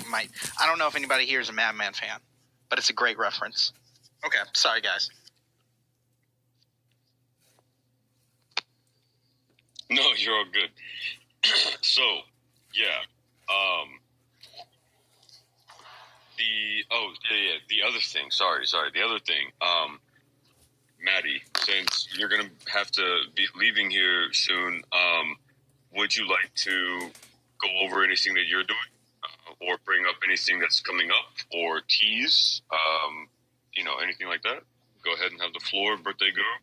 might. I don't know if anybody here is a Madman fan, but it's a great reference. Okay, sorry guys. No, you're all good. So, yeah. The other thing. Sorry. The other thing. Maddie, since you're gonna have to be leaving here soon, would you like to go over anything that you're doing, or bring up anything that's coming up, or tease, anything like that? Go ahead and have the floor, birthday girl.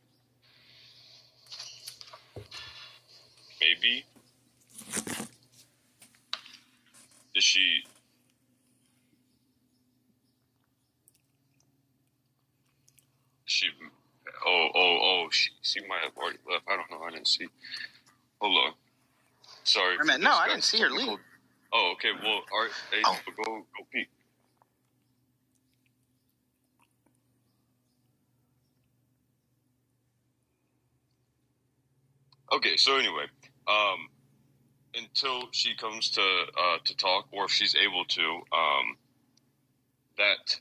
Maybe. Is she? She might have already left. I don't know. I didn't see. Hold on. Sorry. No, I didn't see her leave. Oh, okay. Well, all right. Hey, go peek. Okay. So anyway, until she comes to talk, or if she's able to, that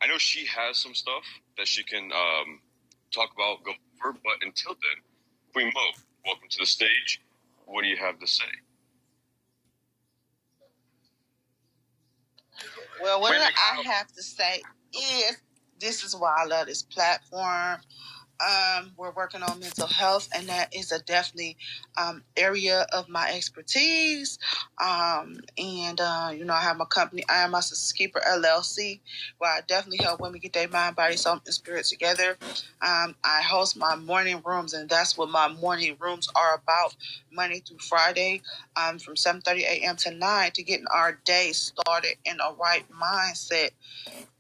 I know she has some stuff that she can talk about, go over. But until then, Queen Mo, welcome to the stage. What do you have to say? Well, what I have to say is this is why I love this platform. We're working on mental health, and that is a definitely area of my expertise. I have my company, I Am My Sister's Keeper, LLC, where I definitely help women get their mind, body, soul, and spirit together. I host my morning rooms, and that's what my morning rooms are about, Monday through Friday, from 7:30 a.m. to 9, to getting our day started in a right mindset.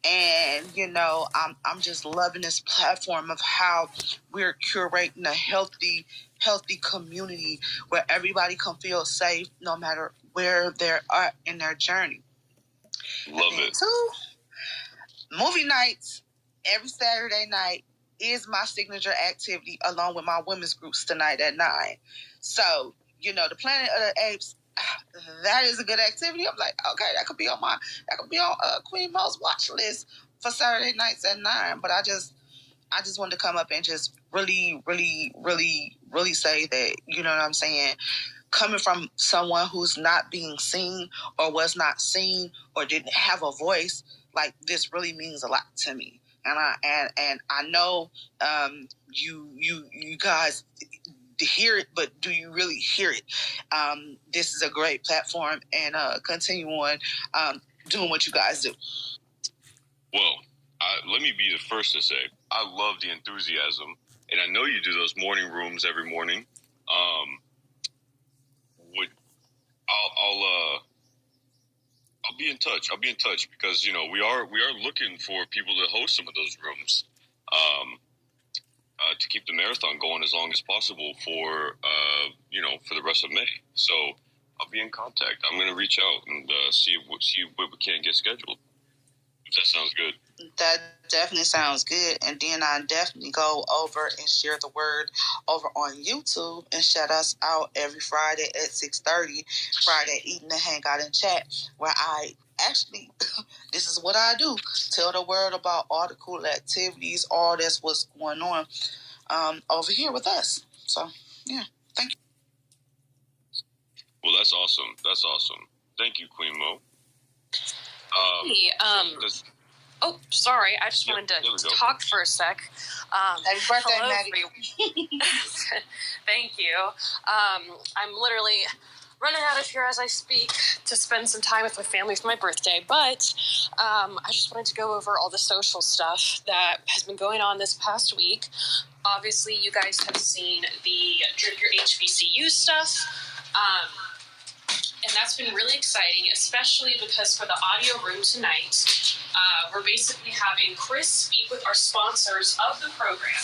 And, I'm just loving this platform of how we're curating a healthy community where everybody can feel safe no matter where they're at in their journey. Love it. Too, movie nights every Saturday night is my signature activity, along with my women's groups tonight at 9. So, the Planet of the Apes, that is a good activity. I'm like, okay, that could be on Queen Mo's watch list for Saturday nights at 9. But I just wanted to come up and just really, really, really, really say that, you know what I'm saying? Coming from someone who's not being seen, or was not seen, or didn't have a voice, like, this really means a lot to me. And I know you guys hear it, but do you really hear it? This is a great platform, and continue on doing what you guys do. Well, let me be the first to say, I love the enthusiasm, and I know you do those morning rooms every morning. I'll be in touch. I'll be in touch because we are looking for people to host some of those rooms. To keep the marathon going as long as possible for the rest of May. So I'll be in contact. I'm going to reach out and see what we can get scheduled. If that sounds good. That definitely sounds good. And then I definitely go over and share the word over on YouTube and shout us out every Friday at 6:30, Friday Eating and Hangout and Chat, where I actually, this is what I do, tell the world about all the cool activities, all that's what's going on over here with us. So, yeah, thank you. Well, that's awesome. That's awesome. Thank you, Queen Mo. Oh, sorry. I just wanted to talk for a sec. Happy birthday, Maddie. Thank you. I'm literally running out of here as I speak to spend some time with my family for my birthday. But I just wanted to go over all the social stuff that has been going on this past week. Obviously, you guys have seen the Drip Your HBCU stuff. And that's been really exciting, especially because for the audio room tonight, we're basically having Chris speak with our sponsors of the program,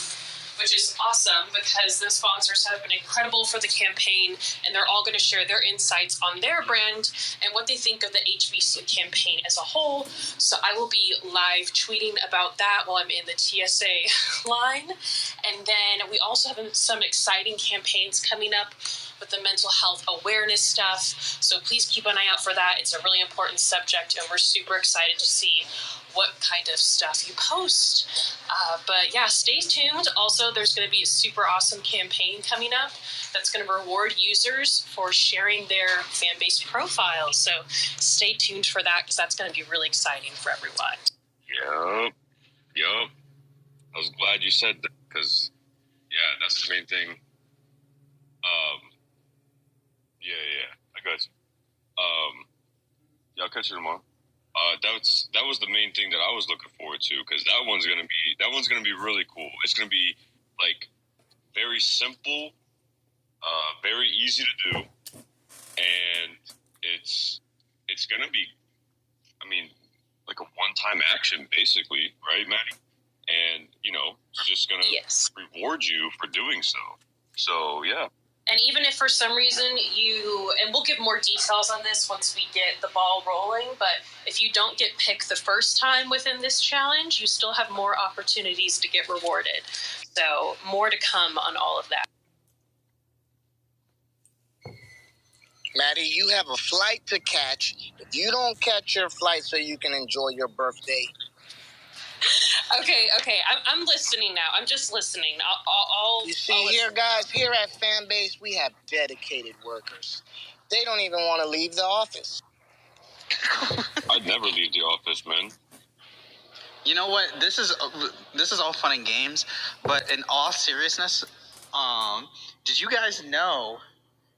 which is awesome because those sponsors have been incredible for the campaign, and they're all going to share their insights on their brand and what they think of the HBCU campaign as a whole. So I will be live tweeting about that while I'm in the TSA line. And then we also have some exciting campaigns coming up with the mental health awareness stuff. So please keep an eye out for that. It's a really important subject, and we're super excited to see what kind of stuff you post. But yeah, stay tuned. Also, there's going to be a super awesome campaign coming up that's going to reward users for sharing their Fanbase profiles. So stay tuned for that, because that's going to be really exciting for everyone. Yup. I was glad you said that, because, yeah, that's the main thing. I got you. I'll catch you tomorrow. That was the main thing that I was looking forward to, because that one's gonna be really cool. It's gonna be like very simple, very easy to do, and it's gonna be, I mean, like a one-time action, basically, right, Maddie? And it's just gonna reward you for doing so. So yeah. And even if for some reason and we'll give more details on this once we get the ball rolling, but if you don't get picked the first time within this challenge, you still have more opportunities to get rewarded. So more to come on all of that. Maddie, you have a flight to catch. If you don't catch your flight so you can enjoy your birthday. Okay. I'm listening now. I'm just listening. You see, here, guys, here at Fanbase, we have dedicated workers. They don't even want to leave the office. I'd never leave the office, man. You know what? This is all fun and games, but in all seriousness, did you guys know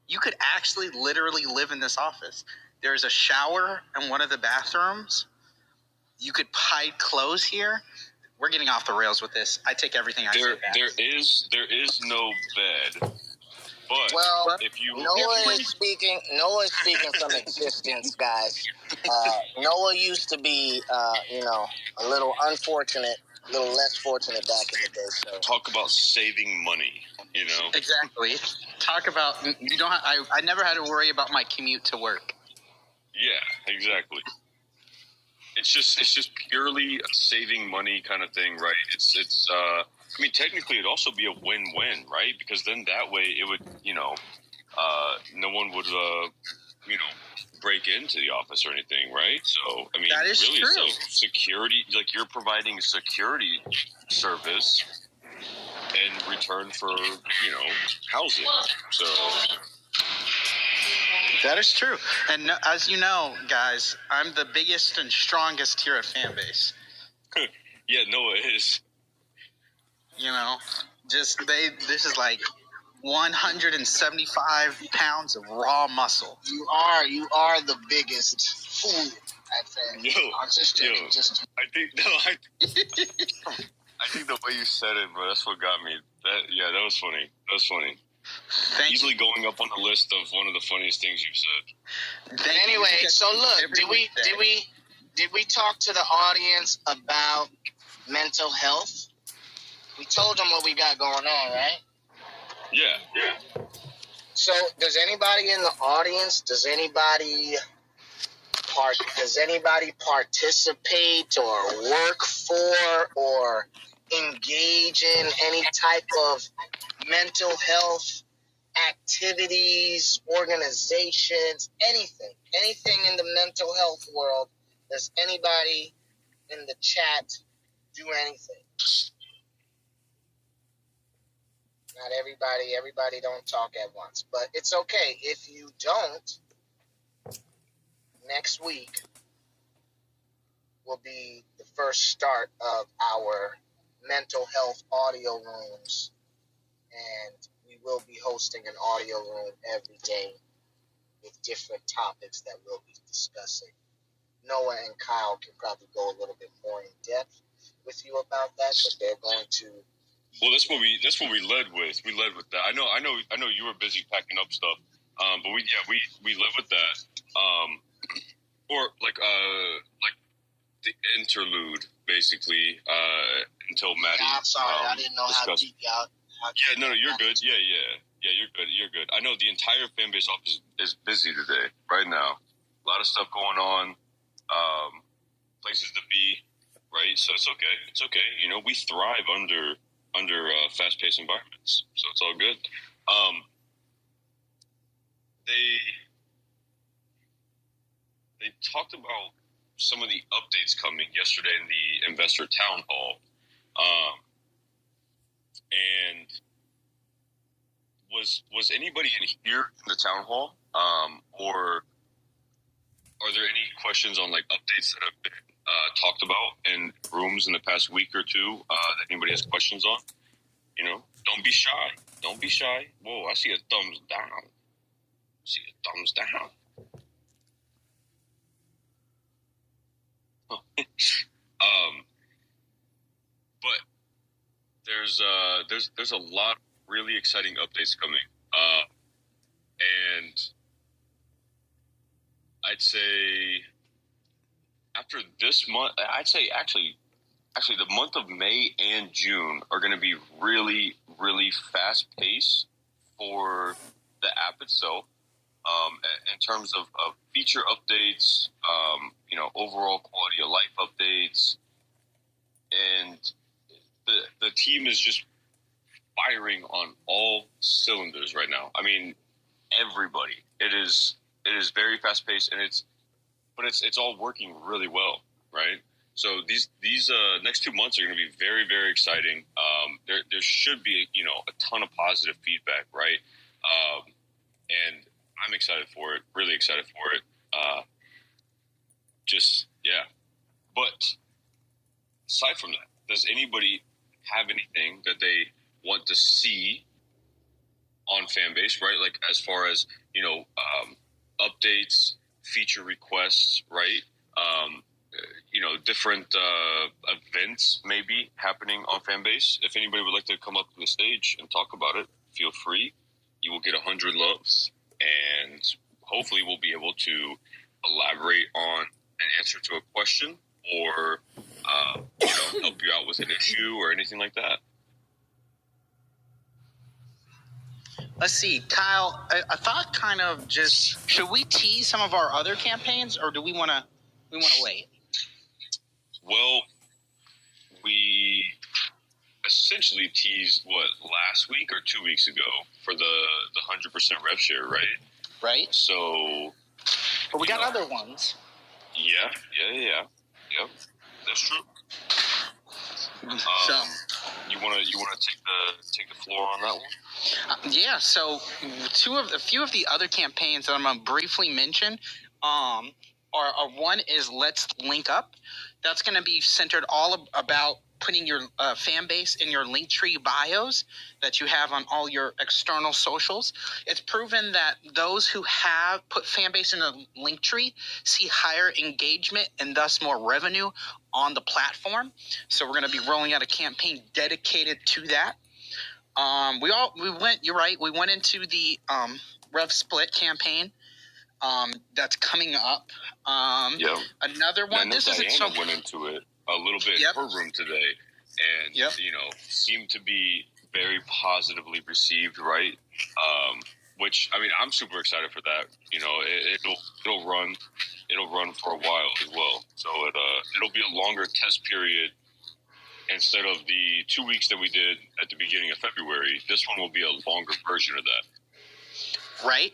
you could actually literally live in this office? There's a shower in one of the bathrooms. You could hide clothes here. We're getting off the rails with this. I take everything I say back. There is no bed. But well, if you Noah is speaking from existence, guys. Noah used to be a little unfortunate, a little less fortunate back in the day. So talk about saving money, Exactly. Talk about you don't. I never had to worry about my commute to work. Yeah, exactly. It's just purely a saving money kind of thing, right? It's I mean, technically it'd also be a win-win, right? Because then that way it would, no one would, break into the office or anything, right? So, I mean, that is really, true. It's security, like you're providing a security service in return for, housing. So that is true. And as you know, guys, I'm the biggest and strongest here at Fanbase. Yeah, Noah is. This is like 175 pounds of raw muscle. You are the biggest fool at Fanbase. I'm just joking. I think the way you said it, bro, that's what got me. That was funny. Easily going up on the list of one of the funniest things you've said. Anyway, so look, did we talk to the audience about mental health? We told them what we got going on, right? Yeah. So, does anybody in the audience, does anybody participate or work for or engage in any type of mental health activities, organizations, anything in the mental health world? Does anybody in the chat do anything? Not everybody don't talk at once, but it's okay. If you don't, next week will be the first start of our mental health audio rooms, and we will be hosting an audio room every day with different topics that we'll be discussing. Noah and Kyle can probably go a little bit more in depth with you about that, but they're going to. Well, that's what we led with. We led with that. I know you were busy packing up stuff, but we led with that. Or like the interlude, basically, until Maddie. I'm sorry, I didn't know how deep y'all. Yeah, no, you're good. Yeah, you're good. I know the entire Fanbase office is busy today, right now. A lot of stuff going on, places to be, right? So it's okay. We thrive under fast-paced environments, so it's all good. they talked about some of the updates coming yesterday in the investor town hall, and was anybody in here in the town hall, or are there any questions on like updates that have been talked about in rooms in the past week or two that anybody has questions on? You know, don't be shy. Don't be shy. Whoa, I see a thumbs down. I see a thumbs down. But there's a lot of really exciting updates coming, and I'd say after this month, I'd say actually the month of May and June are going to be really, really fast paced for the app itself. In terms of feature updates, you know, overall quality of life updates, and the team is just firing on all cylinders right now. I mean, everybody. It is very fast paced, and it's all working really well, right? So these next 2 months are going to be very, very exciting. There should be, you know, a ton of positive feedback, right? And I'm excited for it, really excited for it. Yeah. But aside from that, does anybody have anything that they want to see on Fanbase, right? Like as far as, you know, updates, feature requests, right? You know, different events maybe happening on Fanbase. If anybody would like to come up to the stage and talk about it, feel free. You will get 100 loves, and hopefully we'll be able to elaborate on an answer to a question, or you know, help you out with an issue or anything like that. Let's see, Kyle. I thought kind of just, should we tease some of our other campaigns, or do we want to wait? Well, we essentially teased last week or 2 weeks ago for the 100% rev share, right? Right. So, but we got other ones. Yeah. That's true. So you want to take the floor on that one? Yeah. So a few of the other campaigns that I'm gonna briefly mention, are one is Let's Link Up. That's going to be centered all about putting your fan base in your Linktree bios that you have on all your external socials. It's proven that those who have put fan base in a Linktree see higher engagement and thus more revenue on the platform. So we're going to be rolling out a campaign dedicated to that. You're right. We went into the Rev Split campaign. That's coming up. Another one. This is Diana went into it a little bit in her room today, and you know, seemed to be very positively received, right? Which, I mean, I'm super excited for that. You know, it'll run for a while as well. So it'll be a longer test period instead of the 2 weeks that we did at the beginning of February. This one will be a longer version of that. Right.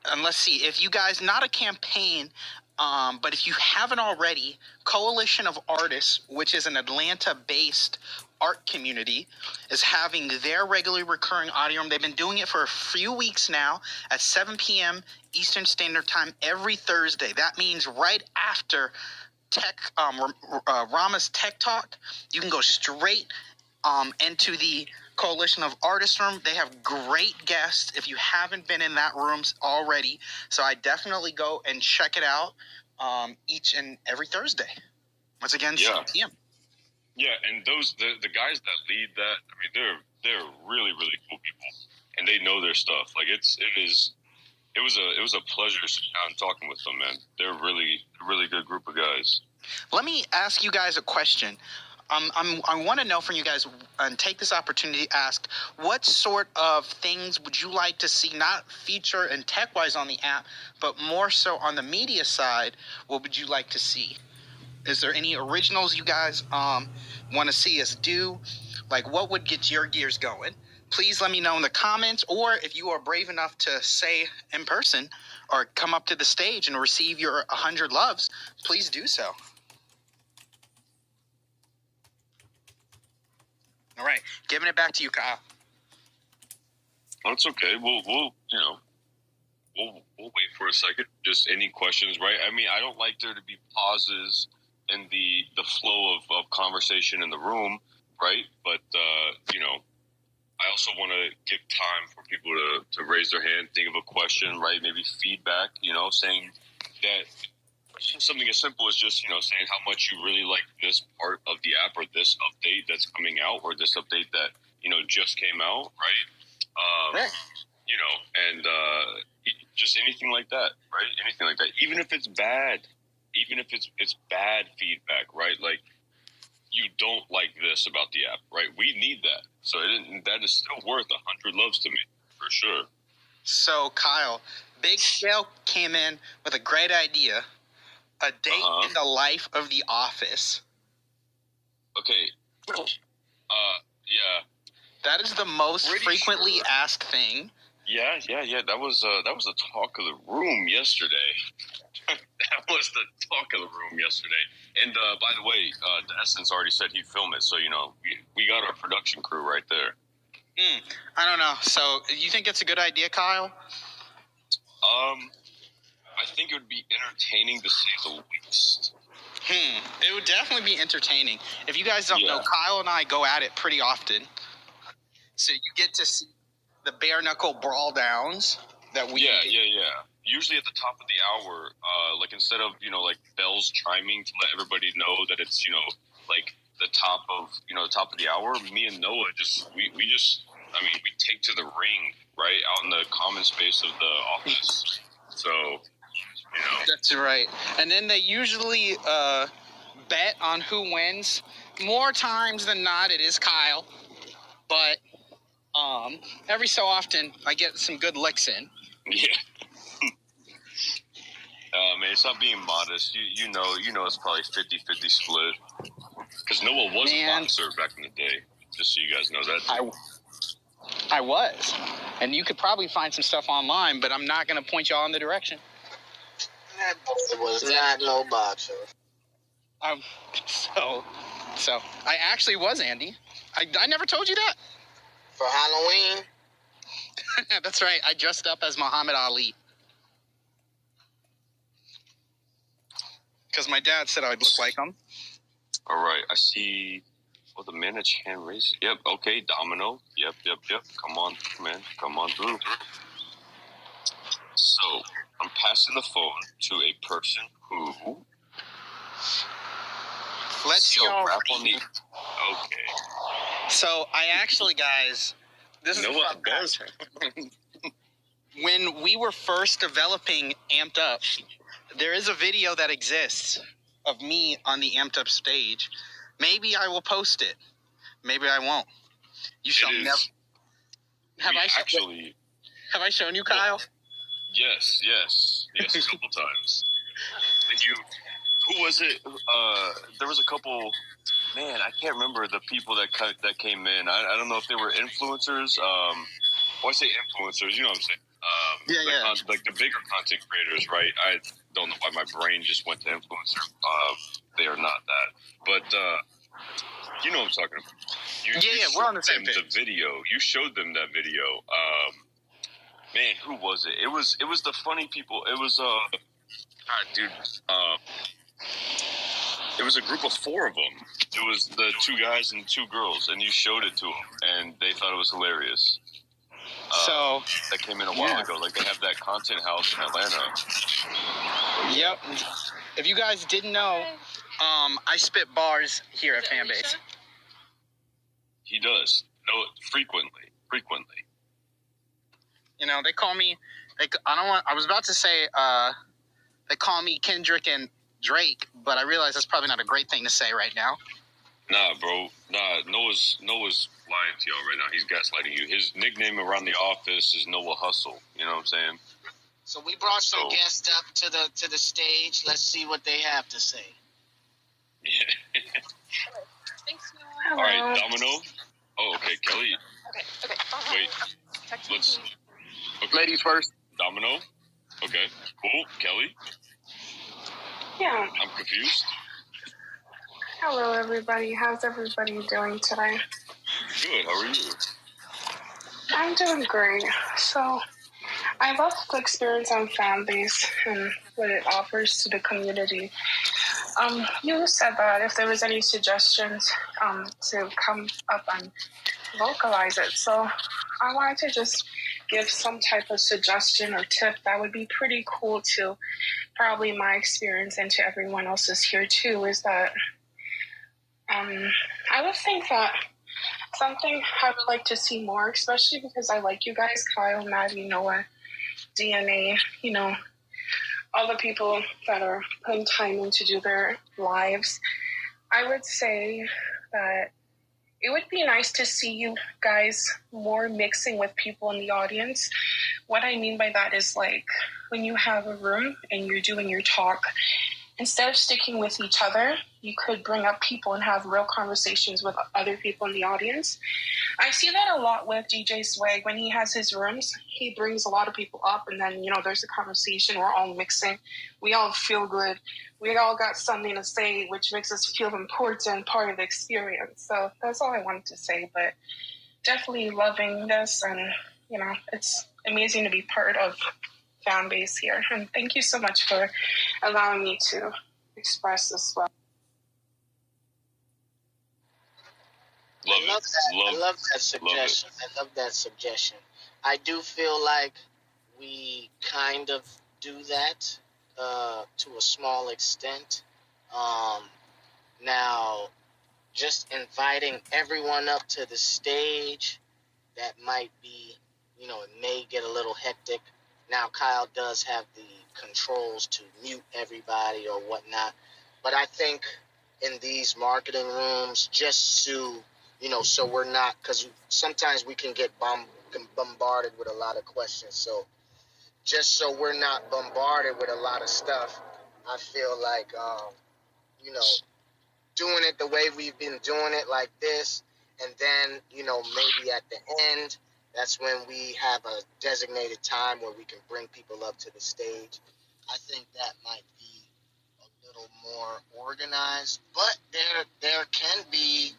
And let's see, if you guys, not a campaign, but if you haven't already, Coalition of Artists, which is an Atlanta-based art community, is having their regularly recurring audio room. They've been doing it for a few weeks now at 7 p.m. Eastern Standard Time every Thursday. That means right after Rama's Tech Talk, you can go straight into the Coalition of Artists room. They have great guests if you haven't been in that room already. So I definitely go and check it out each and every Thursday. Once again, 7 p.m. Yeah, and the guys that lead that, I mean, they're really, really cool people, and they know their stuff. Like it was a pleasure sitting down and talking with them, man. They're a really good group of guys. Let me ask you guys a question. I want to know from you guys, and take this opportunity to ask, what sort of things would you like to see, not feature and tech-wise on the app, but more so on the media side? What would you like to see? Is there any originals you guys want to see us do? Like, what would get your gears going? please let me know in the comments, or if you are brave enough to say in person or come up to the stage and receive your 100 loves, please do so. All right, giving it back to you, Kyle. That's okay. We'll wait for a second. Just any questions, right? I mean, I don't like there to be pauses in the flow of conversation in the room, right? But I also want to give time for people to raise their hand, think of a question, right? Maybe feedback, saying that something as simple as just, saying how much you really like this part of the app or this update that's coming out or this update that, just came out, right? And just anything like that, right? Anything like that. Even if it's bad, even if it's bad feedback, right? Like, you don't like this about the app, right? We need that. So that is still worth 100 loves to me, for sure. So, Kyle, Big Scale came in with a great idea. A day in the life of The Office. Okay. Yeah. That is the most frequently asked thing. Yeah. That was the talk of the room yesterday. That was the talk of the room yesterday. And by the way, the Essence already said he'd film it, so we got our production crew right there. I don't know. So, you think it's a good idea, Kyle? I think it would be entertaining to say the least. It would definitely be entertaining. If you guys don't know, Kyle and I go at it pretty often. So you get to see the bare knuckle brawl downs that we do. Yeah. Usually at the top of the hour, like instead of, like bells chiming to let everybody know that it's, like the top of the hour, me and Noah we take to the ring, right, out in the common space of the office. So, That's right. And then they usually bet on who wins. More times than not, it is Kyle. But every so often, I get some good licks in. Yeah. Man, it's not being modest. You know it's probably 50-50 split. Because Noah was a boxer back in the day. Just so you guys know that. I was. And you could probably find some stuff online, but I'm not going to point y'all in the direction. That boy was not no boxer. So I actually was, Andy. I never told you that. For Halloween? That's right. I dressed up as Muhammad Ali. Because my dad said I'd look like him. All right. I see. Oh, the managed hand raise. Yep. Okay. Domino. Yep. Come on, man. Come on through. So I'm passing the phone to a person who. Let's see y'all rap on the. Okay. So I actually, guys, this is what does. When we were first developing Amped Up, there is a video that exists of me on the Amped Up stage. Maybe I will post it. Maybe I won't. You shall never. Have I shown you, Kyle? Well, yes, a couple times. And who was it? There was a couple. Man, I can't remember the people that came in. I don't know if they were influencers. When I say influencers, you know what I'm saying? Like the bigger content creators, right? I don't know why my brain just went to influencer. They are not that. But you know what I'm talking about. We're on the same page. The video. You showed them that video. Man, who was it? It was the funny people. It was it was a group of 4 of them. It was the 2 guys and 2 girls, and you showed it to them, and they thought it was hilarious. That came in a while ago. Like, they have that content house in Atlanta. Yep. If you guys didn't know, I spit bars here at Fanbase. He does. No, frequently. They call me. I was about to say. They call me Kendrick and Drake, but I realize that's probably not a great thing to say right now. Nah, bro. Nah, Noah's lying to y'all right now. He's gaslighting you. His nickname around the office is Noah Hustle. You know what I'm saying? So we brought some guests up to the stage. Let's see what they have to say. Yeah. Thanks, Noah. All right, Domino. Oh, okay, Kelly. Okay. Wait. Let's. Okay. Ladies first. Domino. Okay. Cool. Kelly. Yeah. I'm confused. Hello, everybody. How's everybody doing today? Good. How are you? I'm doing great. So, I love the experience on Fanbase and what it offers to the community. You said that if there was any suggestions to come up and vocalize it. So, I wanted to just give some type of suggestion or tip that would be pretty cool to probably my experience and to everyone else's here too, is that I would think that something I would like to see more, especially because I like you guys, Kyle, Maddie, Noah, DNA, all the people that are putting time in to do their lives. I would say that it would be nice to see you guys more mixing with people in the audience. What I mean by that is, like, when you have a room and you're doing your talk, instead of sticking with each other, you could bring up people and have real conversations with other people in the audience. I see that a lot with DJ Swag. When he has his rooms, he brings a lot of people up, and then, there's a conversation. We're all mixing. We all feel good. We all got something to say, which makes us feel important, part of the experience. So that's all I wanted to say, but definitely loving this, and, it's amazing to be part of Fanbase here. And thank you so much for allowing me to express as well. I love that suggestion. I love that suggestion. I do feel like we kind of do that to a small extent. Now, just inviting everyone up to the stage, that might be, it may get a little hectic. Now, Kyle does have the controls to mute everybody or whatnot. But I think in these marketing rooms, just to, so we're not, because sometimes we can get bombarded with a lot of questions. So just so we're not bombarded with a lot of stuff, I feel like, doing it the way we've been doing it, like this, and then, maybe at the end, that's when we have a designated time where we can bring people up to the stage. I think that might be a little more organized, but there can be,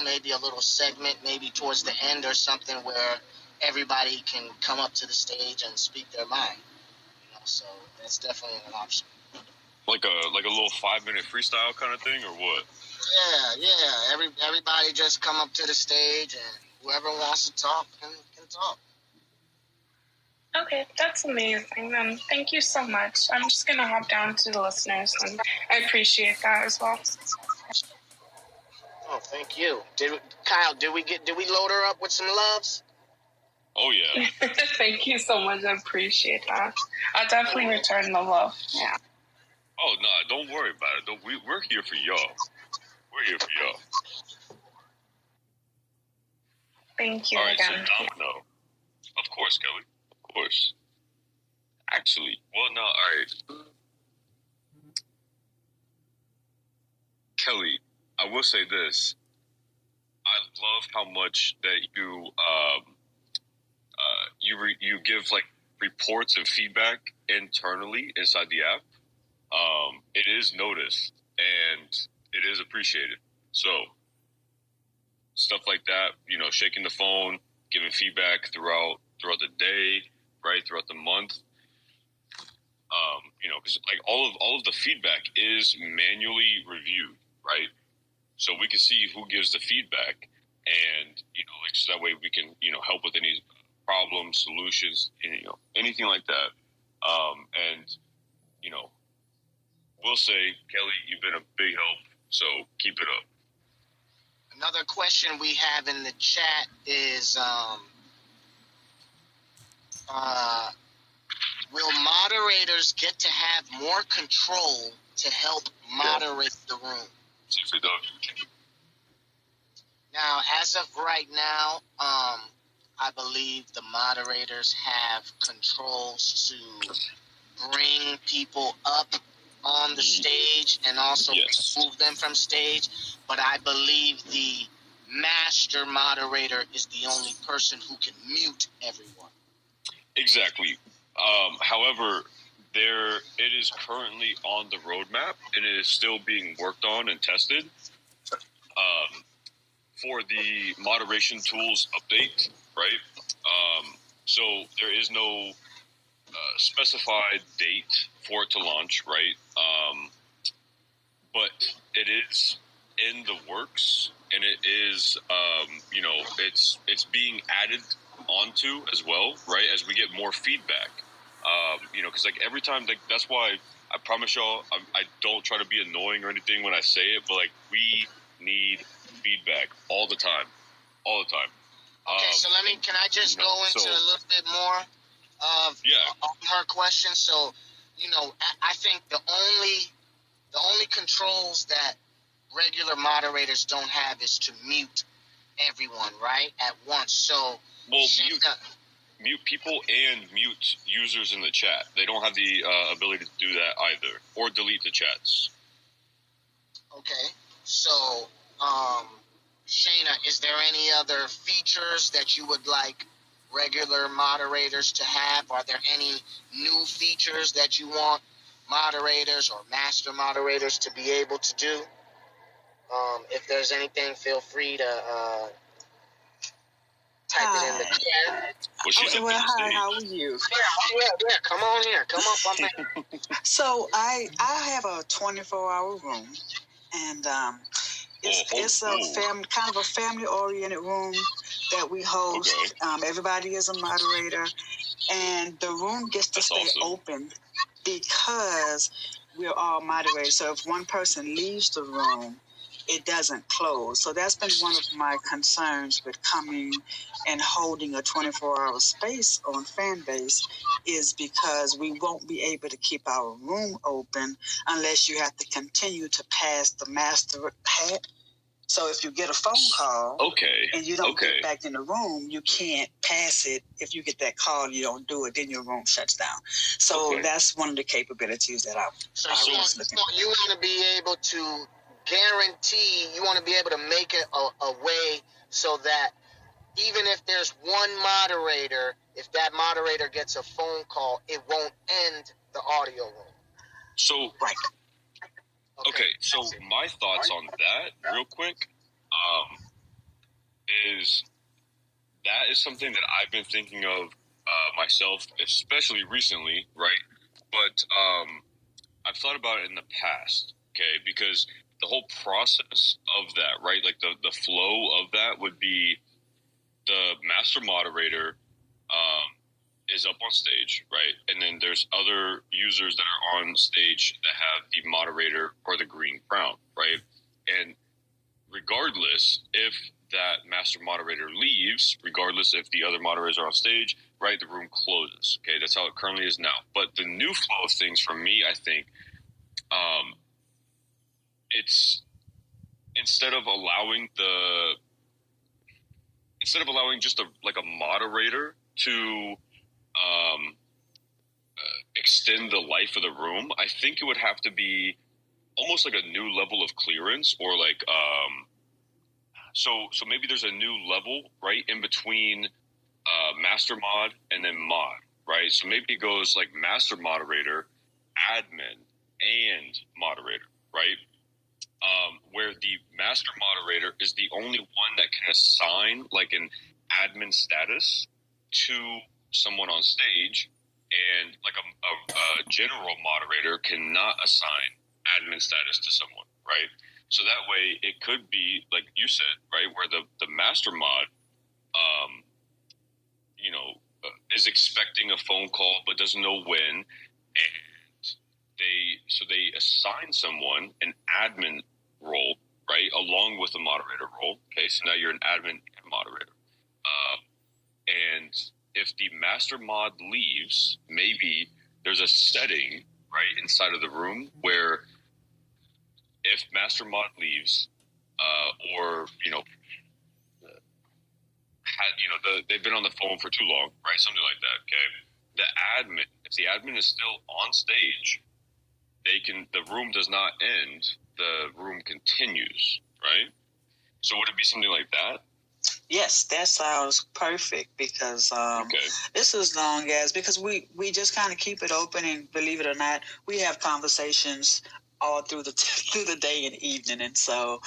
maybe a little segment, maybe towards the end or something, where everybody can come up to the stage and speak their mind. So that's definitely an option. Like a little 5-minute freestyle kind of thing, or what? Yeah. Everybody just come up to the stage, and whoever wants to talk can talk. Okay, that's amazing. Thank you so much. I'm just going to hop down to the listeners, and I appreciate that as well. Oh, thank you. Kyle, did we load her up with some loves? Oh, yeah. Thank you so much. I appreciate that. I'll definitely return the love. Yeah. Oh, no, don't worry about it. We're here for y'all. We're here for y'all. Thank you all right, again. So Domino. Of course, Kelly. Of course. Actually, well, no, all right. Kelly, I will say this. I love how much that you you give like reports and feedback internally inside the app. It is noticed and it is appreciated. So stuff like that, shaking the phone, giving feedback throughout the day, right, throughout the month. Because like all of the feedback is manually reviewed, right? So we can see who gives the feedback, and so that way we can help with any problems, solutions, anything like that. And we'll say, Kelly, you've been a big help, so keep it up. Another question we have in the chat is, will moderators get to have more control to help moderate the room? See if it does. Now, as of right now, I believe the moderators have controls to bring people up on the stage and also move them from stage. But I believe the master moderator is the only person who can mute everyone. Exactly. However, it is currently on the roadmap, and it is still being worked on and tested for the moderation tools update, right? So there is no specified date for it to launch, right? But it is in the works, and it is, it's being added onto as well, right? As we get more feedback, because like every time, like that's why I promise y'all, I don't try to be annoying or anything when I say it, but like we need feedback all the time. Okay, so can I just go into a little bit more of her question? So, I think the only controls that regular moderators don't have is to mute everyone, right, at once. So, mute people and mute users in the chat. They don't have the ability to do that either, or delete the chats. Okay, so, Shayna, is there any other features that you would like regular moderators to have? Are there any new features that you want moderators or master moderators to be able to do? If there's anything, feel free to type it in the chat. Well, hi, how are you? Yeah, come on here. Come up on there. So I have a 24-hour room, and it's a kind of a family-oriented room that we host. Okay. Everybody is a moderator, and the room gets to stay open because we're all moderators. So if one person leaves the room, it doesn't close. So that's been one of my concerns with coming and holding a 24-hour space on Fanbase, is because we won't be able to keep our room open unless you have to continue to pass the master hat. So if you get a phone call and you don't get back in the room, you can't pass it. If you get that call, you don't do it, then your room shuts down. So that's one of the capabilities that I was looking for. You want to be able to guarantee, you want to be able to make it a way so that even if there's one moderator, if that moderator gets a phone call, it won't end the audio room. So, right. Okay, so my thoughts on that, real quick, is that is something that I've been thinking of myself, especially recently, right? But I've thought about it in the past, okay? Because the whole process of that, right? Like the flow of that would be the master moderator is up on stage, right? And then there's other users that are on stage that have the moderator or the green crown, right? And regardless if that master moderator leaves, regardless if the other moderators are on stage, right, the room closes. Okay, that's how it currently is now. But the new flow of things for me, I think, it's instead of allowing just a moderator to extend the life of the room, I think it would have to be almost like a new level of clearance, or like so maybe there's a new level right in between master mod and then mod, right? So maybe it goes like master moderator, admin, and moderator, right? Where the master moderator is the only one that can assign like an admin status to someone on stage, and like a general moderator cannot assign admin status to someone, right? So that way it could be like you said, right, where the master mod is expecting a phone call but doesn't know when, and they assign someone an admin role, right, along with a moderator role. Okay, so now you're an admin and moderator, and if the master mod leaves, maybe there's a setting right inside of the room where if master mod leaves, or they've been on the phone for too long, right? Something like that. Okay, if the admin is still on stage, the room does not end. The room continues, right? So would it be something like that? Yes, that sounds perfect because this is long as because we just kind of keep it open, and believe it or not, we have conversations all through the day and evening, and so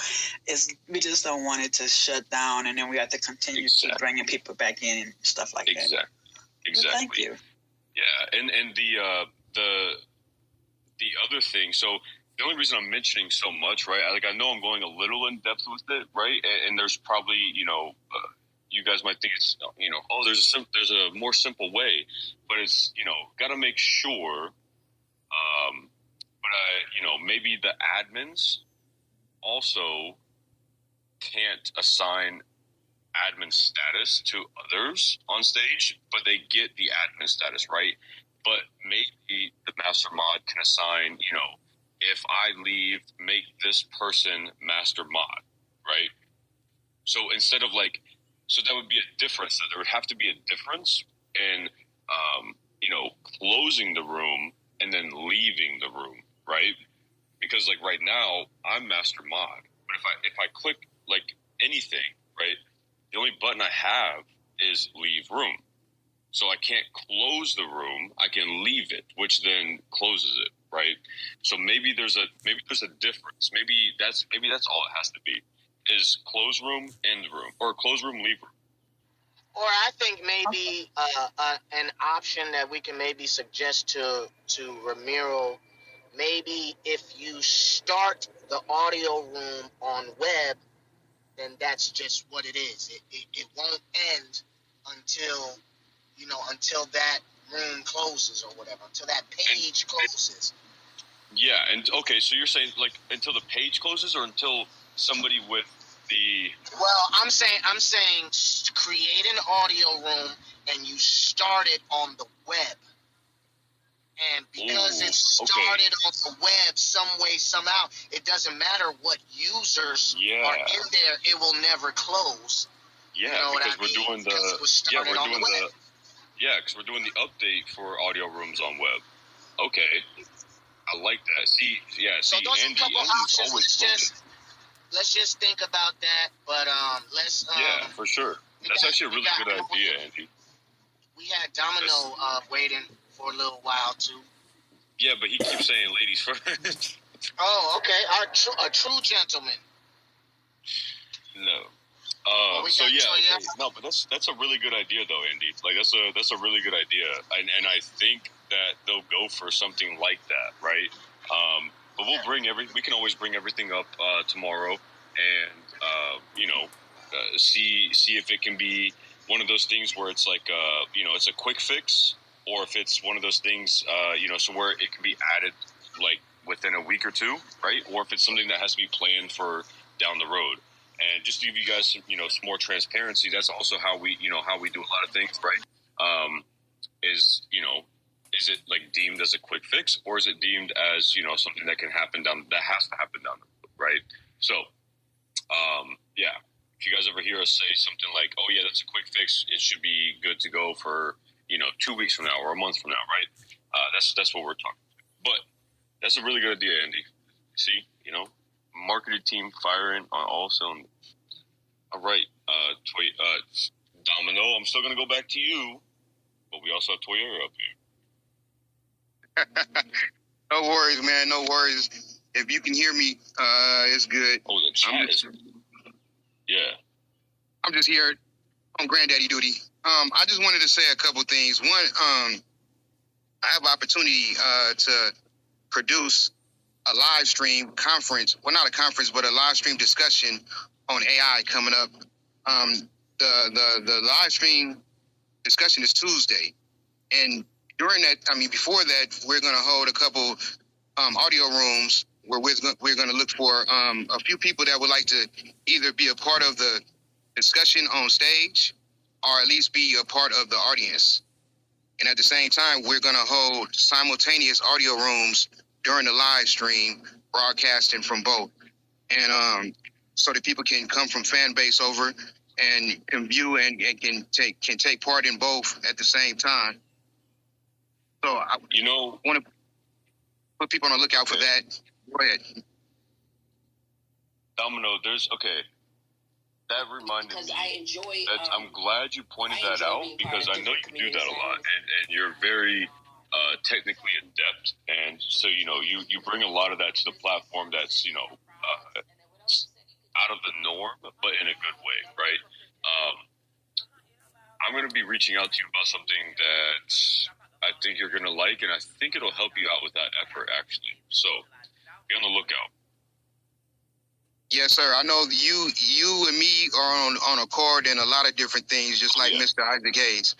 we just don't want it to shut down, and then we have to continue keep bringing people back in and stuff like that. Exactly. Well, thank you. Yeah, and the other thing, so the only reason I'm mentioning so much, right? I know I'm going a little in depth with it, right? And there's probably, you guys might think it's, oh, there's a more simple way, but it's, got to make sure. But maybe the admins also can't assign admin status to others on stage, but they get the admin status, right? But maybe the master mod can assign, if I leave, make this person master mod, right? So instead of so that would be a difference. So there would have to be a difference in, closing the room and then leaving the room, right? Because right now I'm master mod, but if I click anything, right, the only button I have is leave room. So I can't close the room. I can leave it, which then closes it, right? So maybe there's a difference. Maybe that's all it has to be is close room, end room, or close room, leave room. Or I think maybe an option that we can maybe suggest to Ramiro, maybe if you start the audio room on web, then that's just what it is. It won't end until until that room closes or whatever, until that page closes. Yeah, and okay, so you're saying until the page closes or until somebody with the... Well, I'm saying create an audio room and you start it on the web. And because it started on the web some way, somehow, it doesn't matter what users are in there, it will never close. Yeah, because we're doing the... Yeah, because we're doing the update for audio rooms on web. Okay. I like that. So those are a couple options. Let's just think about that. But let's... yeah, for sure. That's actually a really good idea, Andy. We had Domino waiting for a little while, too. Yeah, but he keeps saying ladies first. Oh, okay. A true gentleman. No. No, but that's a really good idea, though, Andy. That's a really good idea, and I think that they'll go for something like that, right? But we'll we can always bring everything up tomorrow, and see if it can be one of those things where it's it's a quick fix, or if it's one of those things, so where it can be added within a week or two, right? Or if it's something that has to be planned for down the road. And just to give you guys some more transparency, that's also how we do a lot of things, right? Is it deemed as a quick fix, or is it deemed as something that has to happen down the road, right? So, yeah, if you guys ever hear us say something like, "Oh yeah, that's a quick fix," it should be good to go for 2 weeks from now or a month from now, right? That's what we're talking about. But that's a really good idea, Andy. See, marketing team firing on all cylinders. All right, Domino, I'm still going to go back to you, but we also have Toyota up here. No worries, man. No worries. If you can hear me, it's good. Oh, the chat is... Yeah. I'm just here on granddaddy duty. I just wanted to say a couple things. One, I have opportunity to produce a live stream conference. Well, not a conference, but a live stream discussion on AI coming up. The live stream discussion is Tuesday. And during that, before that, we're going to hold a couple audio rooms where we're going to look for a few people that would like to either be a part of the discussion on stage or at least be a part of the audience. And at the same time, we're going to hold simultaneous audio rooms during the live stream, broadcasting from both. And so that people can come from Fanbase over and can view and can take part in both at the same time. So I want to put people on the lookout for that. Go ahead. Domino, that reminded me. I enjoy. I'm glad you pointed that out because I know you do that a lot, and you're very technically adept, and so you bring a lot of that to the platform. That's out of the norm, but in a good way, right? I'm going to be reaching out to you about something that I think you're going to like, and I think it'll help you out with that effort, actually. So be on the lookout. Yes, sir. I know you and me are on accord in a lot of different things, just like Mr. Isaac Hayes.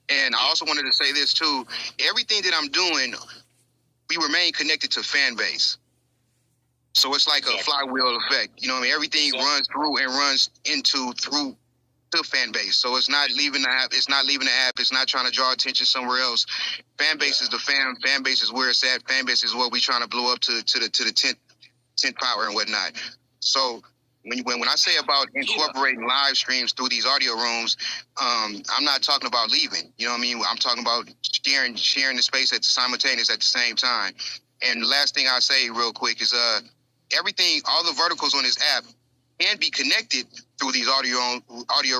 And I also wanted to say this, too. Everything that I'm doing, we remain connected to Fanbase. So it's like a flywheel effect. You know what I mean? Everything runs through and runs through to Fanbase. So it's not leaving the app. It's not leaving the app. It's not trying to draw attention somewhere else. Fanbase is the fan. Fanbase is where it's at. Fanbase is what we're trying to blow up to the 10th power and whatnot. So when I say about incorporating live streams through these audio rooms, I'm not talking about leaving. You know what I mean? I'm talking about sharing the space simultaneous at the same time. And the last thing I'll say real quick is everything, all the verticals on this app can be connected through these audio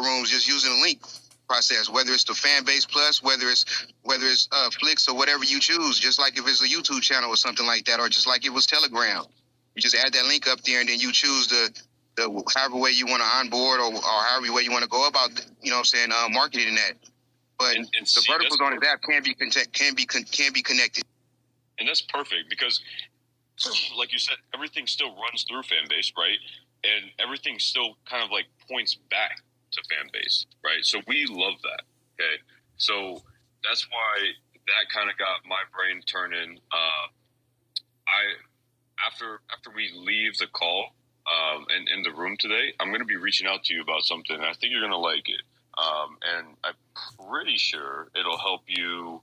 rooms just using a link process, whether it's the Fanbase Plus, whether it's Flix or whatever you choose, just like if it's a YouTube channel or something like that, or just like it was Telegram. You just add that link up there and then you choose the however way you want to onboard or however way you want to go about, marketing that. But the verticals on this app can be connected. And that's perfect because, like you said, everything still runs through Fanbase, right? And everything still kind of like points back to Fanbase, right? So we love that, okay? So that's why that kind of got my brain turning. After we leave the call and in the room today, I'm going to be reaching out to you about something. And I think you're going to like it. And I'm pretty sure it'll help you.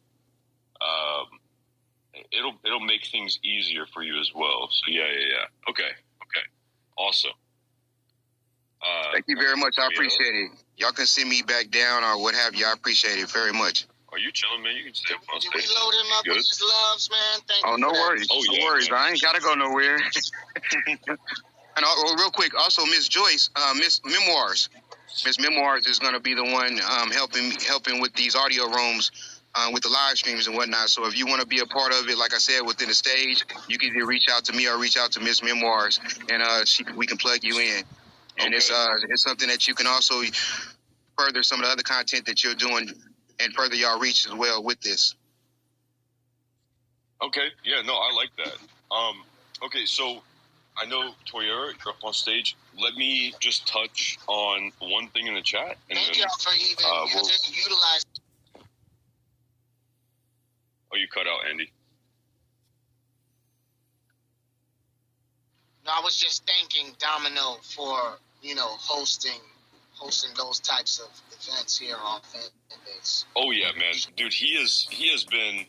It'll make things easier for you as well. So yeah. Okay. Awesome. Thank you very much. I appreciate it. Y'all can send me back down or what have you. I appreciate it very much. Are you chilling, man? You can stay up on stage. We load him up with his loves, man. Thank you. No worries. No worries. Man. I ain't gotta go nowhere. And real quick, also Miss Joyce, Miss Memoirs is gonna be the one helping with these audio rooms. With the live streams and whatnot. So if you want to be a part of it, like I said, within the stage, you can either reach out to me or reach out to Miss Memoirs, and we can plug you in. And it's something that you can also further some of the other content that you're doing and further y'all reach as well with this. Okay. Yeah, no, I like that. Okay, so I know Toyera, you're up on stage. Let me just touch on one thing in the chat. And thank y'all for even utilizing. Oh, you cut out, Andy. No, I was just thanking Domino for hosting those types of events here on Fanbase. Oh yeah, man, dude, he has been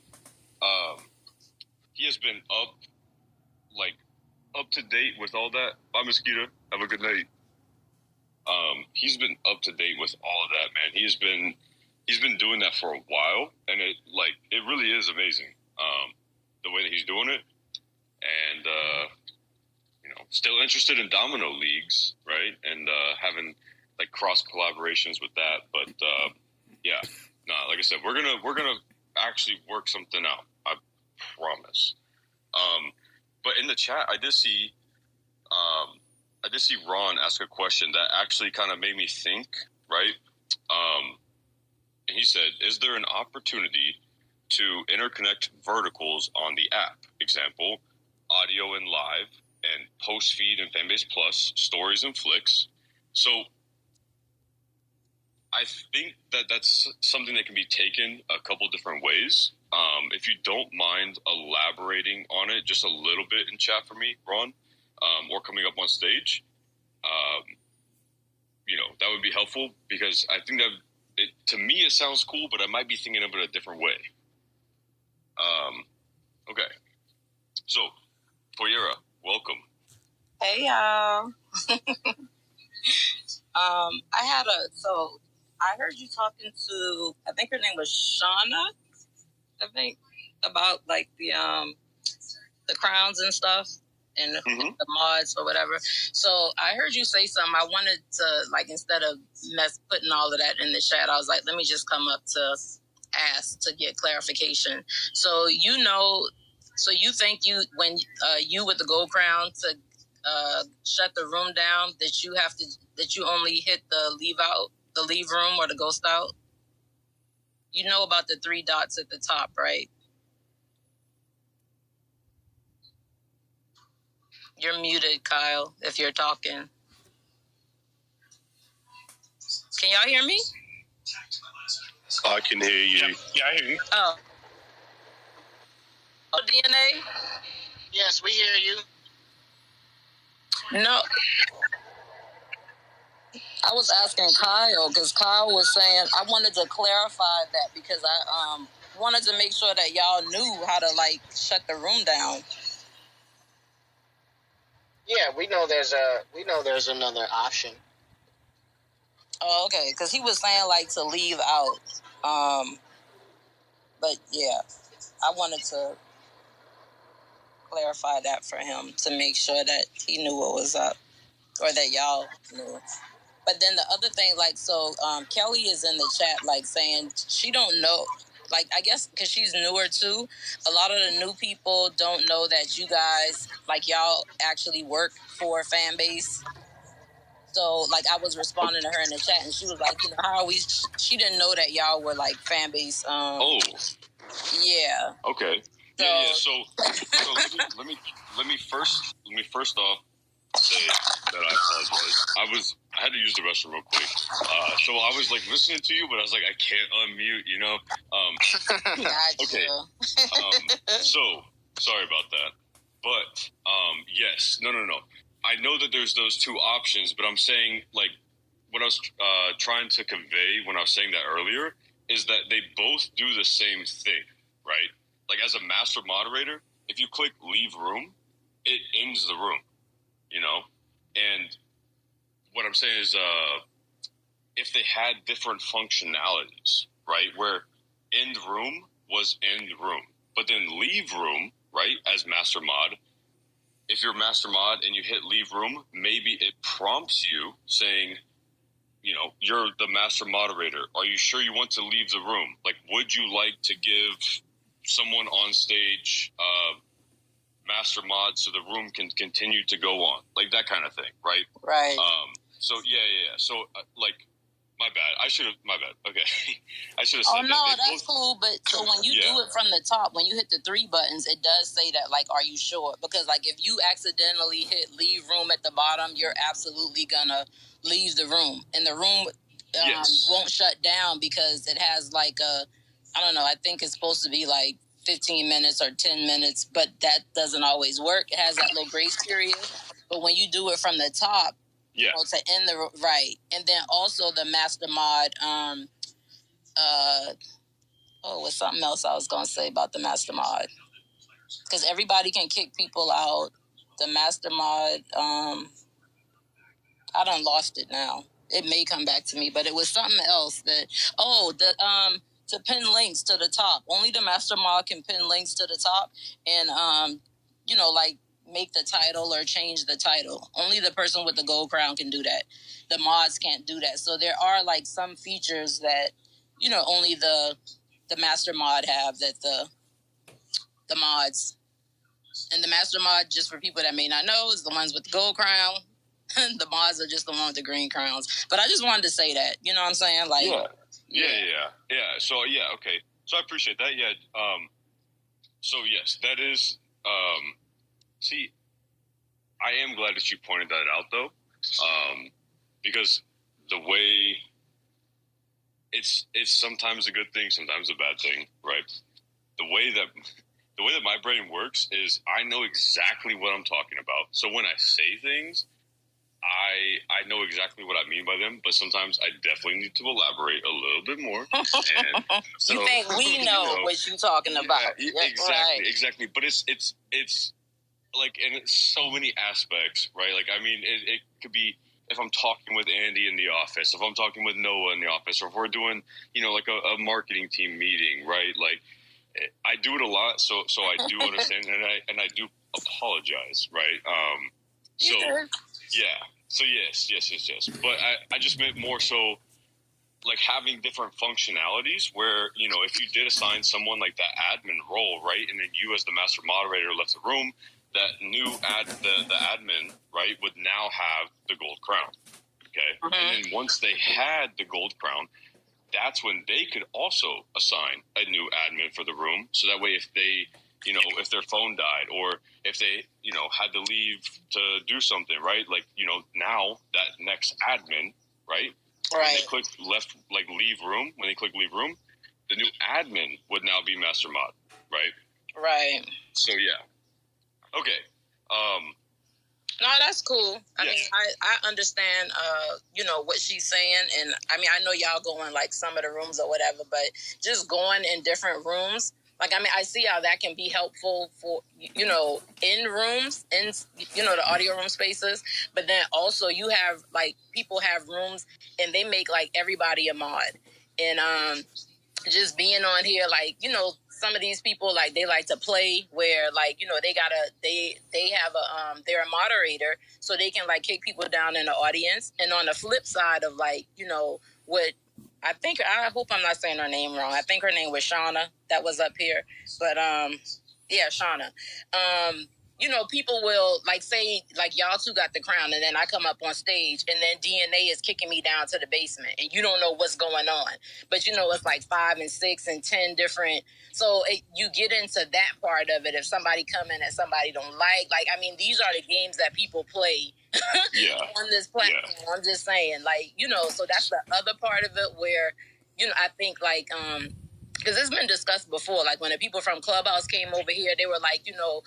up to date with all that. Bye, Mosquito. Have a good night. He's been up to date with all of that, man. He's been doing that for a while, and it really is amazing. The way that he's doing it, and still interested in domino leagues, right? And having like cross collaborations with that. But like I said, we're gonna actually work something out. I promise. But in the chat, I did see Ron ask a question that actually kind of made me think, right? And he said, "Is there an opportunity to interconnect verticals on the app? Example, audio and live, and post feed and Fanbase Plus, stories and Flix." So I think that's something that can be taken a couple different ways. If you don't mind elaborating on it just a little bit in chat for me, Ron, or coming up on stage, that would be helpful, because I think that to me it sounds cool, but I might be thinking of it a different way. Okay. So, Toyera, welcome. Hey, y'all. I heard you talking to, I think her name was Shauna, about like the crowns and stuff. and the mods or whatever. So I heard you say something. I wanted to, like, instead of putting all of that in the chat, I was like, let me just come up to ask to get clarification. So so you think when you with the gold crown to shut the room down, that you only hit the leave room or the ghost out? You know about the 3 dots at the top, right? You're muted, Kyle, if you're talking. Can y'all hear me? I can hear you. Yeah, I hear you. Oh, DNA? Yes, we hear you. No. I was asking Kyle because Kyle was saying, I wanted to clarify that because I wanted to make sure that y'all knew how to, like, shut the room down. Yeah, we know there's another option. Oh, okay, because he was saying, like, to leave out. But, yeah, I wanted to clarify that for him to make sure that he knew what was up or that y'all knew. But then the other thing, like, so Kelly is in the chat, like, saying she don't know. Like, I guess because she's newer, too. A lot of the new people don't know that you guys, like, y'all actually work for Fanbase. So, like, I was responding to her in the chat, and she was like, you know, how are we? She didn't know that y'all were, like, Fanbase. Yeah. Okay. So, yeah. So let me first off say that I apologize. I had to use the restroom real quick. So I was, like, listening to you, but I was like, I can't unmute, you know? Gotcha. Okay. So sorry about that. But yes. No. I know that there's those 2 options, but I'm saying, like, what I was trying to convey when I was saying that earlier is that they both do the same thing, right? Like, as a master moderator, if you click leave room, it ends the room, you know? And what I'm saying is, if they had different functionalities, right, where end room was end room, but then leave room, right, as master mod, if you're master mod and you hit leave room, maybe it prompts you saying, you know, you're the master moderator. Are you sure you want to leave the room? Like, would you like to give someone on stage master mod so the room can continue to go on? Like, that kind of thing, right? Right. So, yeah. So, like, my bad. My bad. Okay. I should have said that. Oh, no, that's both... cool. But so when you do it from the top, when you hit the 3 buttons, it does say that, like, are you sure? Because, like, if you accidentally hit leave room at the bottom, you're absolutely going to leave the room. And the room won't shut down because it has, like, I don't know, I think it's supposed to be, like, 15 minutes or 10 minutes, but that doesn't always work. It has that little grace period. But when you do it from the top, you know, to end the right, and then also the master mod. What's something else I was gonna say about the master mod? Because everybody can kick people out. The master mod. I done lost it now. It may come back to me, but it was something else that. To pin links to the top. Only the master mod can pin links to the top, and you know, like, make the title or change the title. Only the person with the gold crown can do that. The mods can't do that. So there are, like, some features that, you know, only the master mod have that the mods. And the master mod, just for people that may not know, is the ones with the gold crown. The mods are just the ones with the green crowns. But I just wanted to say that. You know what I'm saying? Like, yeah. So, yeah, okay. So I appreciate that. Yeah. So, yes, that is... see, I am glad that you pointed that out, though, because the way it's sometimes a good thing, sometimes a bad thing, right? The way that my brain works is I know exactly what I'm talking about. So when I say things, I know exactly what I mean by them, but sometimes I definitely need to elaborate a little bit more. And so, you think we know what you're talking about? Exactly. But it's like, in so many aspects, right? Like, I mean, it could be if I'm talking with Andy in the office, if I'm talking with Noah in the office, or if we're doing, you know, like a marketing team meeting, right? Like, I do it a lot, so I do understand, and I do apologize, right? So yeah, so yes. But I just meant more so like having different functionalities where, you know, if you did assign someone like that admin role, right, and then you as the master moderator left the room, that new the admin, right, would now have the gold crown. Okay. And then once they had the gold crown, that's when they could also assign a new admin for the room. So that way, if they, you know, if their phone died or if they, you know, had to leave to do something, right? Like, you know, now that next admin, right? When they click leave room, when they click leave room, the new admin would now be master mod, right? Right. So, yeah. Okay. No, that's cool. I mean, I understand, you know, what she's saying. And I mean, I know y'all go in like some of the rooms or whatever, but just going in different rooms, like, I mean, I see how that can be helpful for, you know, in rooms, in, you know, the audio room spaces. But then also you have like people have rooms and they make like everybody a mod. And, just being on here, like, you know, some of these people, like, they like to play where, like, you know, they have a, they're a moderator, so they can, like, kick people down in the audience. And on the flip side of, like, you know, what I hope I'm not saying her name wrong. I think her name was Shauna that was up here. But, yeah, Shauna. You know, people will, like, say, like, y'all two got the crown, and then I come up on stage, and then DNA is kicking me down to the basement, and you don't know what's going on. But, you know, it's like 5 and 6 and 10 different. So you get into that part of it. If somebody come in that somebody don't like, I mean, these are the games that people play on this platform. Yeah. I'm just saying, like, you know, so that's the other part of it where, you know, I think, like, because it's been discussed before, like when the people from Clubhouse came over here, they were like, you know,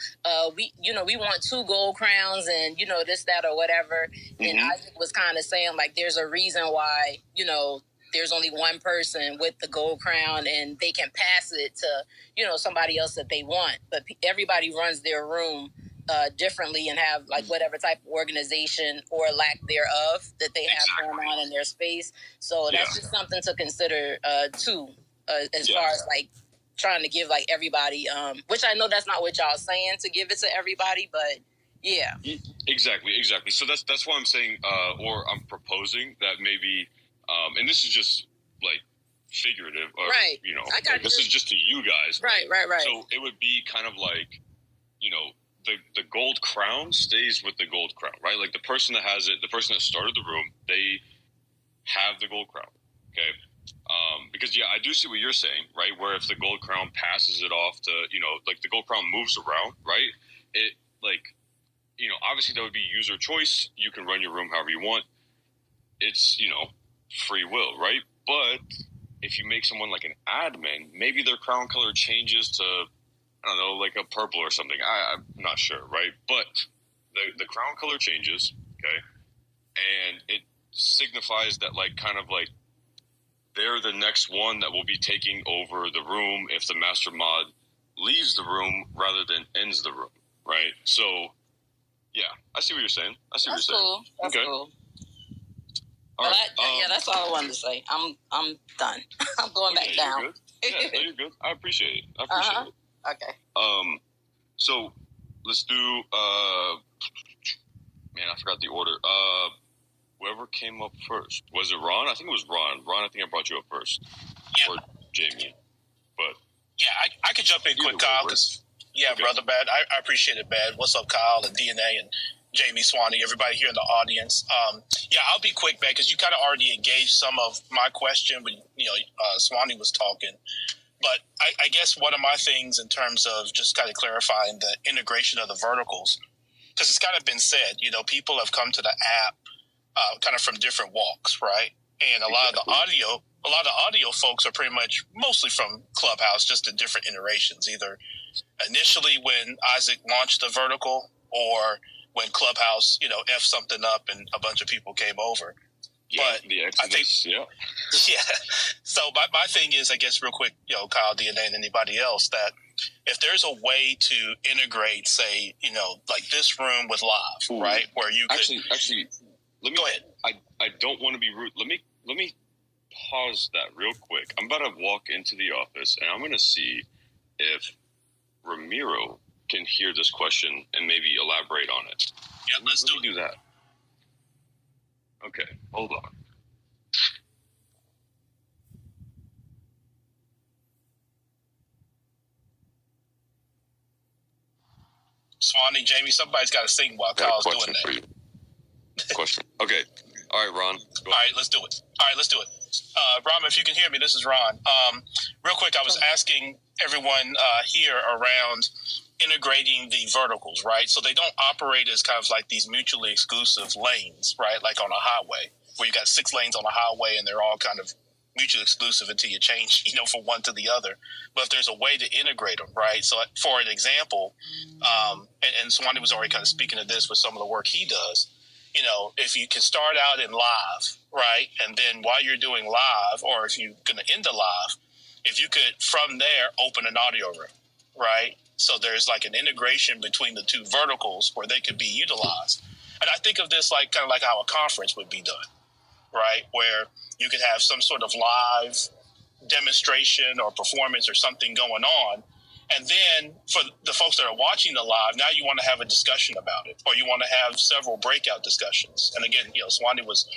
we want 2 gold crowns and, you know, this, that, or whatever. And Isaac was kind of saying, like, there's a reason why, you know, there's only one person with the gold crown and they can pass it to, you know, somebody else that they want. But everybody runs their room differently and have like whatever type of organization or lack thereof that they have going on in their space. So that's just something to consider too. As far as like trying to give like everybody, which I know that's not what y'all saying to give it to everybody, but yeah. Exactly. So that's why I'm saying, or I'm proposing that maybe, and this is just like figurative, or, right? You know, like, this is just to you guys, right? So it would be kind of like, you know, the gold crown stays with the gold crown, right? Like the person that has it, the person that started the room, they have the gold crown, okay? Because I do see what you're saying, right? Where if the gold crown passes it off to, you know, like the gold crown moves around, right? It, like, you know, obviously that would be user choice. You can run your room however you want. It's, you know, free will, right? But if you make someone like an admin, maybe their crown color changes to, I don't know, like a purple or something. I'm not sure, right? But the crown color changes, okay? And it signifies that, like, kind of like, they're the next one that will be taking over the room if the master mod leaves the room rather than ends the room, right? So, yeah, I see what you're saying. That's cool. That's cool. All right. That's all I wanted to say. I'm done. I'm going back down. You're good. Yeah, no, you're good. I appreciate it. it. Okay. So let's do. Man, I forgot the order. Whoever came up first, was it Ron? I think it was Ron. Ron, I think I brought you up first, or Jamie. But I could jump in quick, Kyle. Brother Bad, I appreciate it, Bad. What's up, Kyle and DNA and Jamie, Swanee, everybody here in the audience. I'll be quick, Bad, because you kind of already engaged some of my question when Swanee was talking. But I guess one of my things in terms of just kind of clarifying the integration of the verticals, because it's kind of been said, you know, people have come to the app kind of from different walks, right? And a lot of the audio folks are pretty much mostly from Clubhouse, just in different iterations, either initially when Isaac launched the vertical or when Clubhouse, you know, F something up and a bunch of people came over. Yeah, but the Exodus, So my thing is, I guess, real quick, you know, Kyle, DNA, and anybody else, that if there's a way to integrate, say, you know, like this room with live, right, where you could actually, let me go ahead. I don't want to be rude. Let me pause that real quick. I'm about to walk into the office, and I'm going to see if Ramiro can hear this question and maybe elaborate on it. Yeah, let's do that. Okay, hold on. Swanee, Jamie, somebody's got to sing while Kyle's doing that. For you. Question. Okay. All right, Ron. All right, let's do it. Ron, if you can hear me, this is Ron. Real quick, I was asking everyone here around integrating the verticals, right? So they don't operate as kind of like these mutually exclusive lanes, right? Like on a highway, where you got 6 lanes on a highway and they're all kind of mutually exclusive until you change, from one to the other. But if there's a way to integrate them, right? So for an example, and Swanee was already kind of speaking to this with some of the work he does, if you can start out in live, right? And then while you're doing live, or if you're going to end the live, if you could from there open an audio room, right? So there's like an integration between the 2 verticals where they could be utilized. And I think of this like kind of like how a conference would be done, right? Where you could have some sort of live demonstration or performance or something going on. And then for the folks that are watching the live, now you want to have a discussion about it, or you want to have several breakout discussions. And again, Swanee was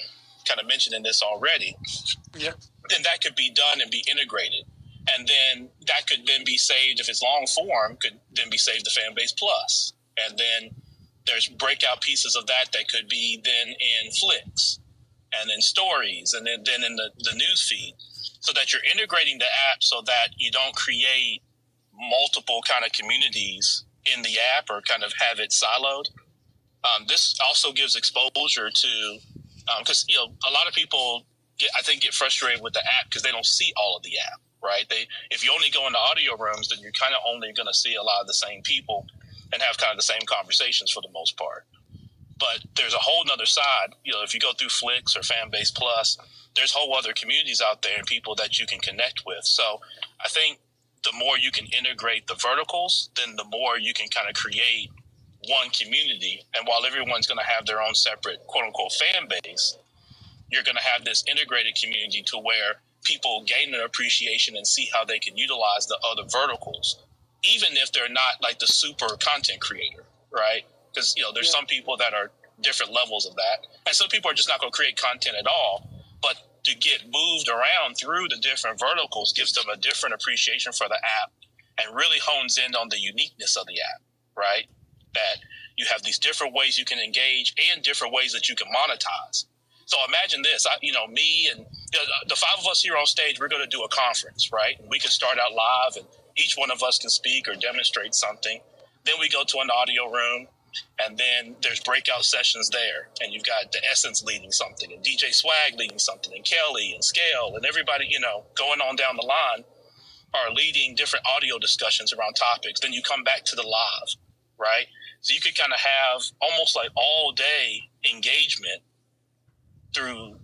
kind of mentioning this already. Yeah. Then that could be done and be integrated. And then that could then be saved, if it's long form, could then be saved to Fanbase Plus. And then there's breakout pieces of that could be then in Flicks and then stories and then in the news feed, so that you're integrating the app so that you don't create multiple kind of communities in the app or kind of have it siloed. This also gives exposure to, because, a lot of people get frustrated with the app because they don't see all of the app, right? If you only go into audio rooms, then you're kind of only going to see a lot of the same people and have kind of the same conversations for the most part. But there's a whole nother side. If you go through Flicks or Fanbase Plus, there's whole other communities out there and people that you can connect with. So I think the more you can integrate the verticals, then the more you can kind of create one community. And while everyone's going to have their own separate quote unquote fan base, you're going to have this integrated community to where people gain an appreciation and see how they can utilize the other verticals, even if they're not like the super content creator, right? Because, there's some people that are different levels of that. And some people are just not going to create content at all. But to get moved around through the different verticals gives them a different appreciation for the app and really hones in on the uniqueness of the app, right? That you have these different ways you can engage and different ways that you can monetize. So imagine this, me and the 5 of us here on stage, we're going to do a conference, right? And we can start out live and each one of us can speak or demonstrate something. Then we go to an audio room. And then there's breakout sessions there. And you've got the Essence leading something and DJ Swag leading something and Kelly and Scale and everybody, going on down the line are leading different audio discussions around topics. Then you come back to the live, right? So you could kind of have almost like all day engagement through,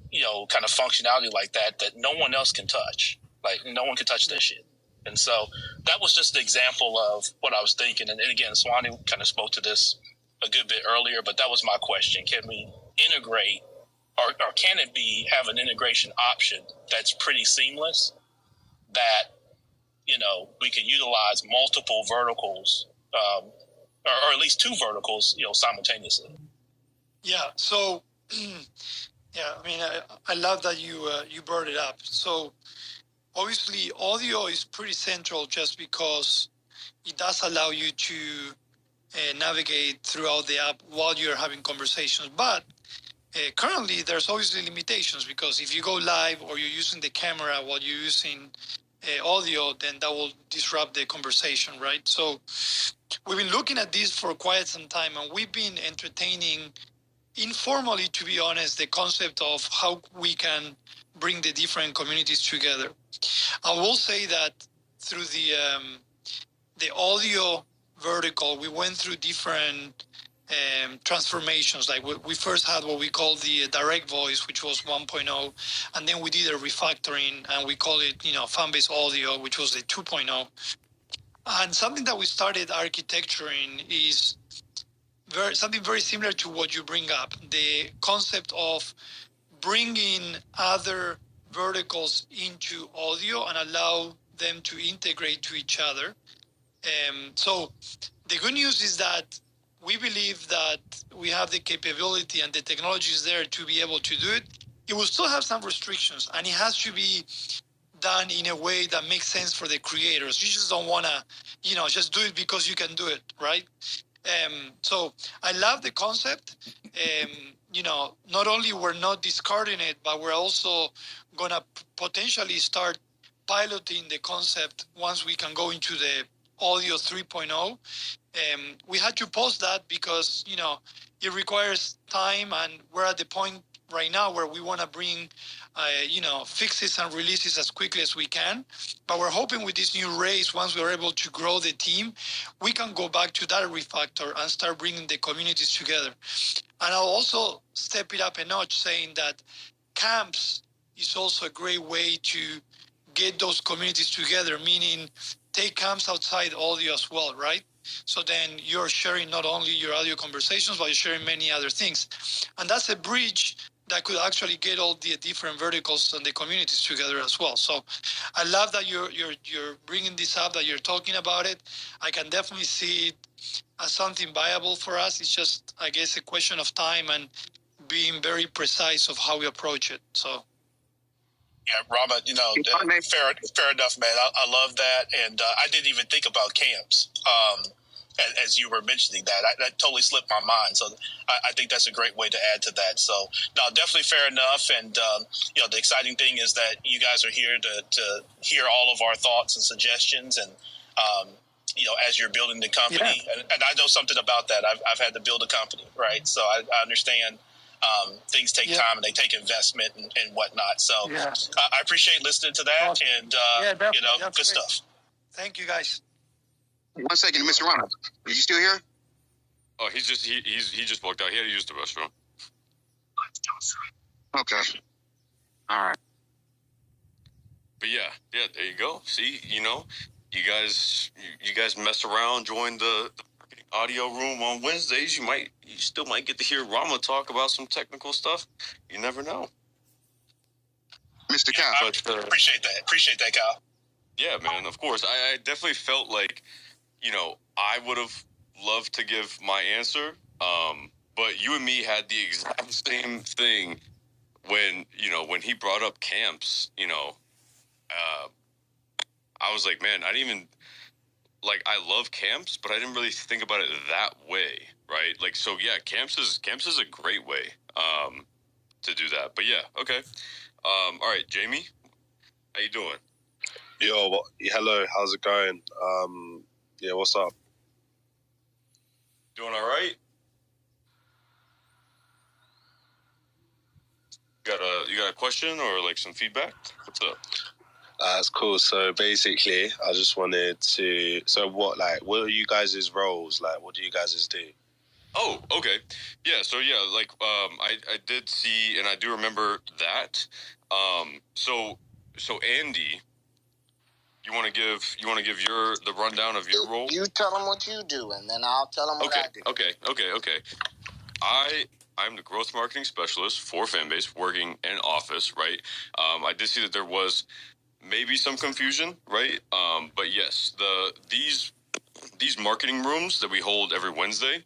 kind of functionality like that no one else can touch. Like no one can touch that shit. And so that was just an example of what I was thinking. And again, Swanee kind of spoke to this a good bit earlier, but that was my question. Can we integrate or can it have an integration option that's pretty seamless that, we can utilize multiple verticals or at least 2 verticals, simultaneously? Yeah. So, I love that you brought it up. So obviously audio is pretty central just because it does allow you to navigate throughout the app while you're having conversations. But currently, there's obviously limitations because if you go live or you're using the camera while you're using audio, then that will disrupt the conversation, right? So we've been looking at this for quite some time, and we've been entertaining informally, to be honest, the concept of how we can bring the different communities together. I will say that through the audio vertical, we went through different transformations. Like we first had what we call the direct voice, which was 1.0, and then we did a refactoring and we call it, Fanbase Audio, which was the 2.0. And something that we started architecturing is something very similar to what you bring up, the concept of bringing other verticals into audio and allow them to integrate to each other. So The good news is that we believe that we have the capability and the technology is there to be able to do it. It will still have some restrictions, and it has to be done in a way that makes sense for the creators. You just don't want to, just do it because you can do it, right? So I love the concept. Not only we're not discarding it, but we're also going to potentially start piloting the concept once we can go into the audio 3.0. We had to post that because, it requires time, and we're at the point right now where we want to bring, fixes and releases as quickly as we can. But we're hoping with this new race, once we're able to grow the team, we can go back to that refactor and start bringing the communities together. And I'll also step it up a notch, saying that camps is also a great way to get those communities together, meaning take camps outside audio as well, right? So then you're sharing not only your audio conversations, but you're sharing many other things. And that's a bridge that could actually get all the different verticals and the communities together as well. So I love that you're bringing this up, that you're talking about it. I can definitely see it as something viable for us. It's just, I guess, a question of time and being very precise of how we approach it. So. Yeah, Robert, fair enough, man. I love that. And I didn't even think about camps as you were mentioning that. That totally slipped my mind. So I think that's a great way to add to that. So, no, definitely fair enough. And, the exciting thing is that you guys are here to hear all of our thoughts and suggestions. And, as you're building the company. Yeah. And I know something about that. I've had to build a company, right? So I understand things take time and they take investment and whatnot. So I appreciate listening to that. Awesome. And, good great stuff. Thank you, guys. 1 second, Mr. Ronald. Are you still here? Oh, he just walked out. He had to use the restroom. Okay. All right. But yeah, there you go. See, you guys mess around, join the marketing audio room on Wednesdays. You still might get to hear Rama talk about some technical stuff. You never know. Mr. Kyle. I appreciate that. Appreciate that, Kyle. Yeah, man, of course. I definitely felt like, I would have loved to give my answer. But you and me had the exact same thing when he brought up camps, I was like, man, I didn't even, I love camps, but I didn't really think about it that way, right? So yeah, camps is a great way to do that. But yeah, okay. All right, Jamie, how you doing? Yo, hello, how's it going? Yeah, what's up? Doing all right? You got a question or some feedback? What's up? That's cool. So basically, I just wanted to. So what are you guys' roles? What do you guys do? Oh, okay. Yeah. So yeah, I did see, and I do remember that. So Andy, you want to give the rundown of your role? You tell them what you do, and then I'll tell them what I do. Okay. I'm the growth marketing specialist for Fanbase, working in office, right? I did see that there was maybe some confusion, right? But yes, these marketing rooms that we hold every Wednesday,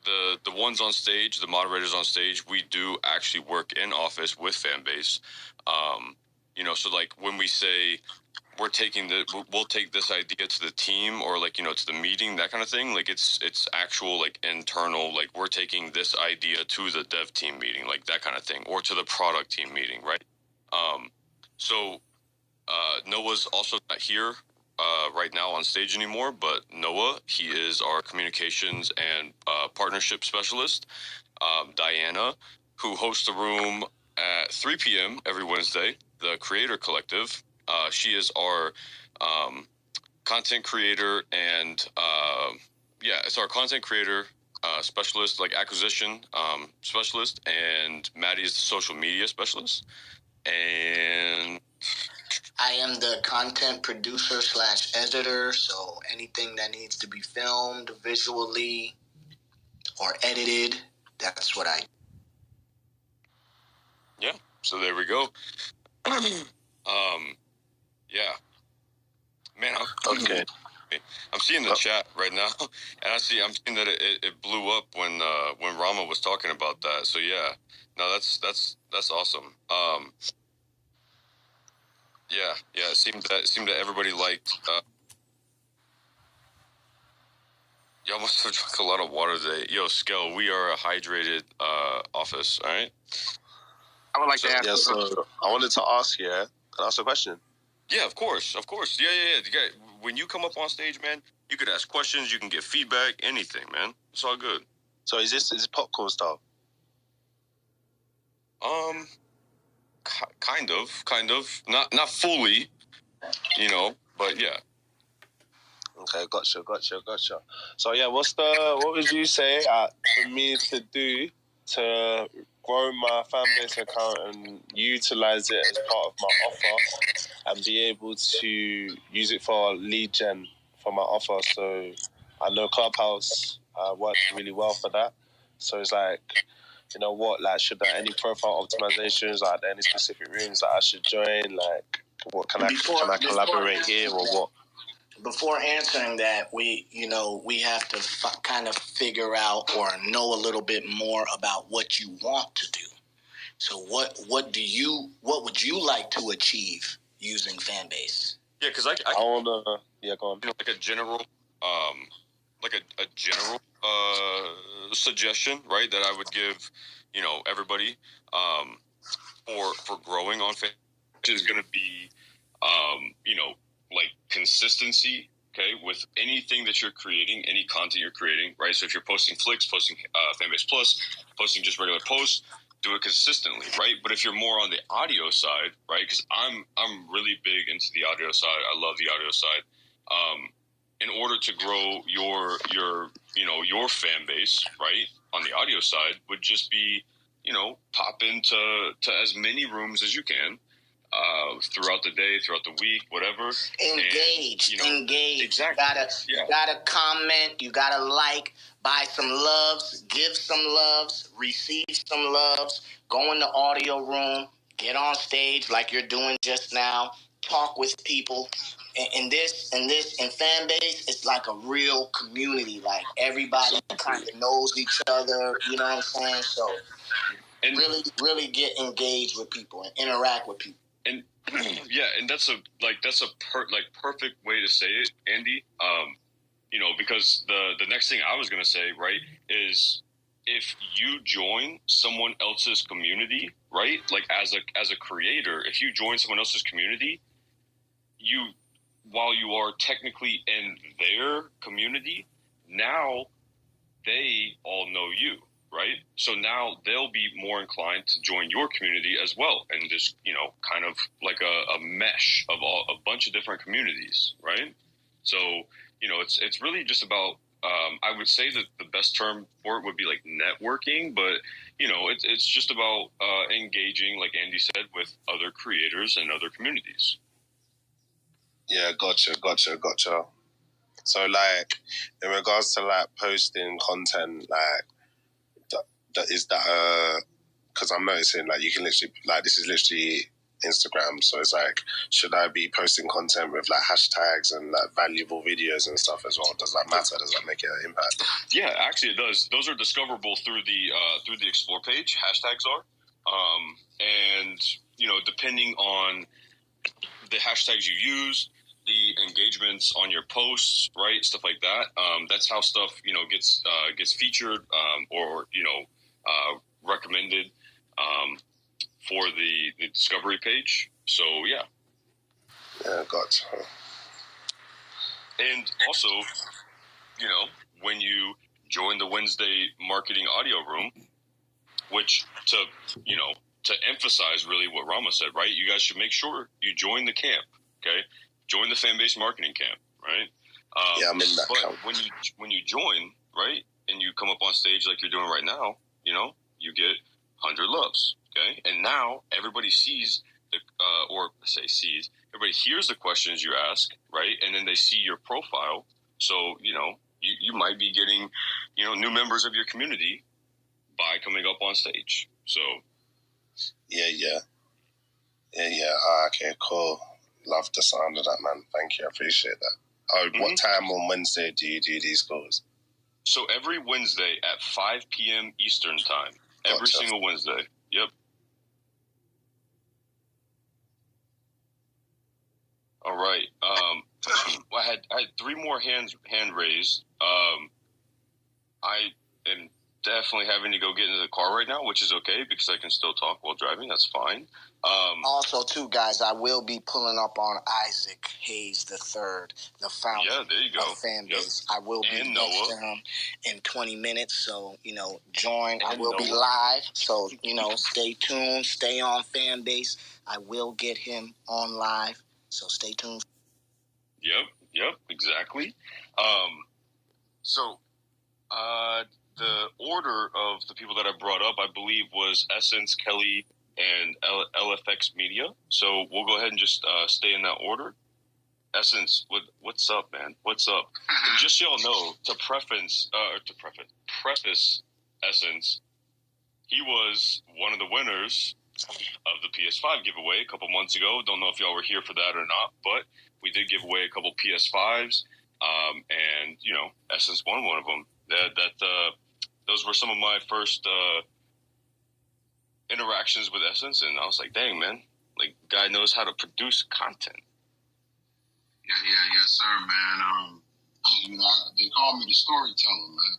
the ones on stage, the moderators on stage, we do actually work in office with Fanbase. So when we say we'll take this idea to the team or to the meeting, that kind of thing, it's actual internal, we're taking this idea to the dev team meeting, that kind of thing, or to the product team meeting, right? So Noah's also not here right now on stage anymore, but Noah, he is our communications and partnership specialist. Diana, who hosts the room at 3 p.m. every Wednesday, the Creator Collective. She is our content creator and it's our content creator specialist, acquisition specialist, and Maddie is the social media specialist. And I am the content producer / editor, so anything that needs to be filmed visually or edited, that's what I do. Yeah, so there we go. Yeah. Man, okay. I'm seeing the chat right now, and I'm seeing that it blew up when Rama was talking about that. So yeah, no, that's awesome. Yeah, it seemed that everybody liked. Y'all must have drunk a lot of water today. Yo, Skel, we are a hydrated office. All right. I would like to ask. Yeah, so I wanted to ask you. Can I ask a question? Yeah, of course. Yeah. When you come up on stage, man, you could ask questions. You can get feedback. Anything, man. It's all good. So is this popcorn style? Kind of. Not fully, but yeah. Okay, gotcha. So yeah, what would you say for me to do to grow my Fanbase account and utilize it as part of my offer and be able to use it for lead gen for my offer? So I know Clubhouse works really well for that. So it's like, you know what, like, should there any profile optimizations, like, are there any specific rooms that I should join? Like, what can I collaborate here or what? Before answering that, we have to kind of figure out or know a little bit more about what you want to do. So what would you like to achieve using Fanbase? Yeah, because I wanna go on. Like a general suggestion, right? That I would give, everybody, for growing on Fanbase is going to be, like consistency. Okay, with anything that you're creating, any content you're creating, right? So if you're posting flicks, posting Fanbase Plus, posting just regular posts, do it consistently, right? But if you're more on the audio side, right? Because I'm really big into the audio side. I love the audio side. In order to grow your fan base, right, on the audio side, would just be, pop into as many rooms as you can. Throughout the day, throughout the week, whatever. Engage. Exactly. You gotta comment. You gotta like. Buy some loves. Give some loves. Receive some loves. Go in the audio room. Get on stage like you're doing just now. Talk with people. In Fanbase, it's like a real community. Like everybody kind of knows each other. You know what I'm saying? So, and really get engaged with people and interact with people. And yeah, and that's a perfect way to say it, Andy. Because the next thing I was gonna say, right, is if you join someone else's community, right, like as a creator, if you join someone else's community, while you are technically in their community, now they all know you. Right. So now they'll be more inclined to join your community as well. And just, kind of like a mesh of a bunch of different communities. Right. So, it's really just about, I would say that the best term for it would be like networking, but, it's just about engaging, like Andy said, with other creators and other communities. Yeah, gotcha. So, like, in regards to, like, posting content, like, is that because I'm noticing, like, you can literally, like, this is literally Instagram, so it's like, should I be posting content with, like, hashtags and, like, valuable videos and stuff as well? Does that matter? Does that make an impact? Yeah, actually it does. Those are discoverable through the Explore page. Hashtags are, and depending on the hashtags you use, the engagements on your posts, right, stuff like that. That's how stuff gets featured or recommended for the discovery page. So yeah. Yeah, gotcha. And also, when you join the Wednesday marketing audio room, which to emphasize really what Rama said, right? You guys should make sure you join the camp. Okay, join the Fanbase Marketing camp, right? Yeah, I'm in that camp. But when you join, right, and you come up on stage like you're doing right now, you get 100 loves, okay? And now everybody sees everybody hears the questions you ask, right? And then they see your profile. So, you might be getting, new members of your community by coming up on stage. So. Yeah. Okay, cool. Love the sound of that, man. Thank you. I appreciate that. What time on Wednesday do you do these calls? So every Wednesday at 5 p.m. Eastern time. Every single Wednesday. Yep. All right. I had 3 more hand raised. I am definitely having to go get into the car right now, which is okay because I can still talk while driving. That's fine. Also, too, guys, I will be pulling up on Isaac Hayes III, the founder of Fanbase. Yep. I will be next to him in 20 minutes. So, join. And I will be live. So, stay tuned. Stay on Fanbase. I will get him on live. So stay tuned. Yep, exactly. The order of the people that I brought up, I believe, was Essence, Kelly, and LFX Media. So we'll go ahead and just stay in that order. Essence, what's up, man? What's up? And just so y'all know, to preface Essence, he was one of the winners of the PS5 giveaway a couple months ago. Don't know if y'all were here for that or not, but we did give away a couple PS5s, and Essence won one of them. Those were some of my first interactions with Essence, and I was like, dang, man, like, guy knows how to produce content. Yes, sir, man. They call me the storyteller, man.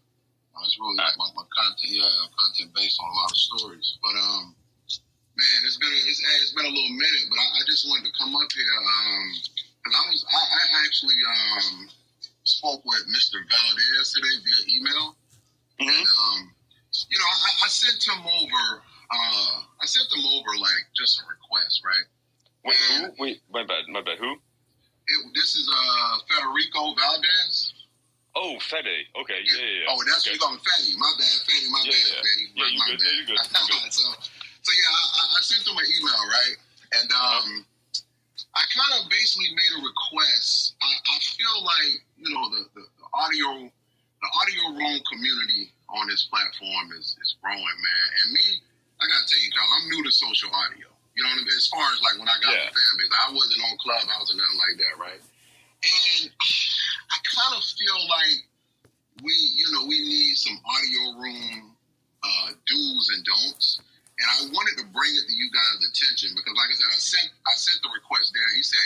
It's really like my content, content based on a lot of stories. But man, it's been a little minute, but I just wanted to come up here because I actually spoke with Mr. Valdez today via email, and I sent him over. I sent them over like just a request, right? Wait, who? Wait, my bad. Who? This is Federico Valdez. Oh, Fede. Okay, yeah. Oh, that's what you call him, Fede. My bad, Fede. My bad, Fede. Yeah, you good. You good. So I sent them an email, right? And I kind of basically made a request. I feel like the audio room community on this platform is growing, man. And me, I gotta tell you, Kyle, I'm new to social audio. You know what I mean? As far as like when I got the Fanbase, I wasn't on Clubhouse or nothing like that, right? And I kind of feel like we need some audio room do's and don'ts. And I wanted to bring it to you guys' attention because, like I said, I sent the request there. He said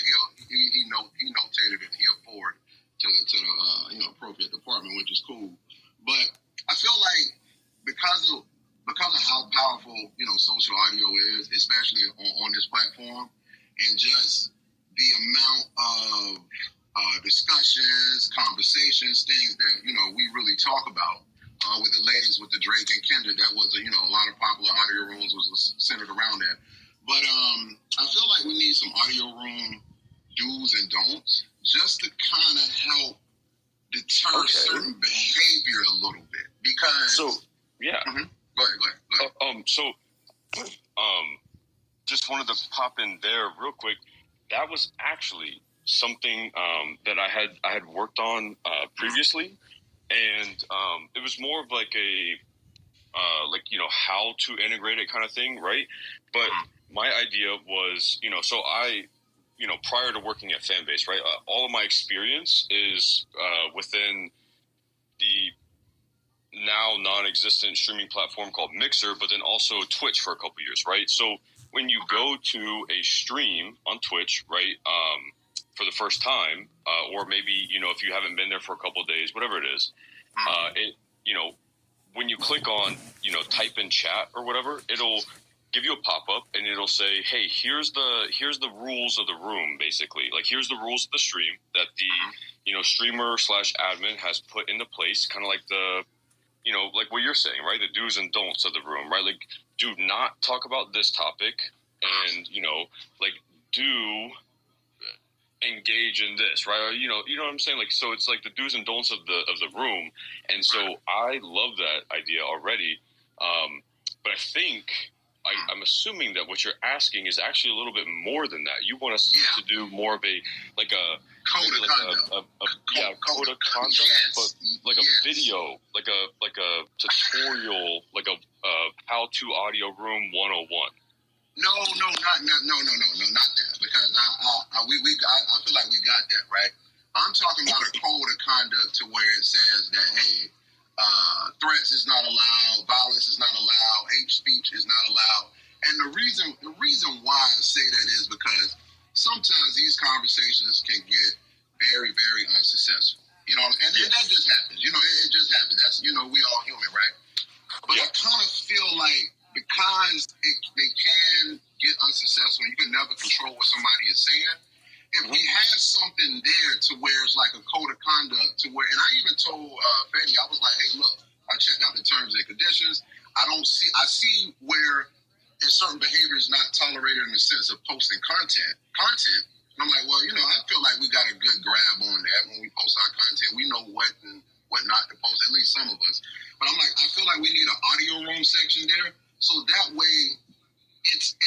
he notated it. He'll forward to the appropriate department, which is cool. But I feel like because of how powerful social audio is, especially on this platform, and just the amount of discussions, conversations, things that we really talk about with the ladies, with the Drake and Kendra. That was a lot of popular audio rooms was centered around that. But I feel like we need some audio room do's and don'ts just to kind of help deter certain behavior a little bit. Because Go ahead. Just wanted to pop in there real quick. That was actually something that I had worked on previously, and it was more of like a how to integrate it kind of thing, right? But my idea was, so I, prior to working at Fanbase, right, all of my experience is within the now non-existent streaming platform called Mixer, but then also Twitch for a couple years, right? So when you go to a stream on Twitch, right, for the first time, or maybe, if you haven't been there for a couple of days, whatever it is, when you click on, type in chat or whatever, it'll give you a pop-up and it'll say, hey, here's the rules of the room, basically. Like, here's the rules of the stream that the, streamer / admin has put into place, kind of like the, like what you're saying, right? The do's and don'ts of the room, right? Like, do not talk about this topic and, do engage in this, right? Or, you know what I'm saying? Like, so it's like the do's and don'ts of the room. And so I love that idea already. But I think I'm assuming that what you're asking is actually a little bit more than that. You want us to do more of a code of conduct, but like a video, like a tutorial, like a how-to audio room 101. No, not that. Because I feel like we got that, right? I'm talking about a code of conduct to where it says that, hey, threats is not allowed, violence is not allowed, hate speech is not allowed. And the reason why I say that is because sometimes these conversations can get very, very unsuccessful. You know, and that just happens. You know, it just happens. That's, you know, we all human, right? But I kind of feel like because they can get unsuccessful and you can never control what somebody is saying, if we have something there to where it's like a code of conduct to where, and I even told Fanny, I was like, hey, look, I checked out the terms and conditions. I see where certain behavior is not tolerated in the sense of posting content. And I'm like, well, you know, I feel like we got a good grab on that when we post our content. We know what and what not to post, at least some of us. But I'm like, I feel like we need an audio room section there. So that way it's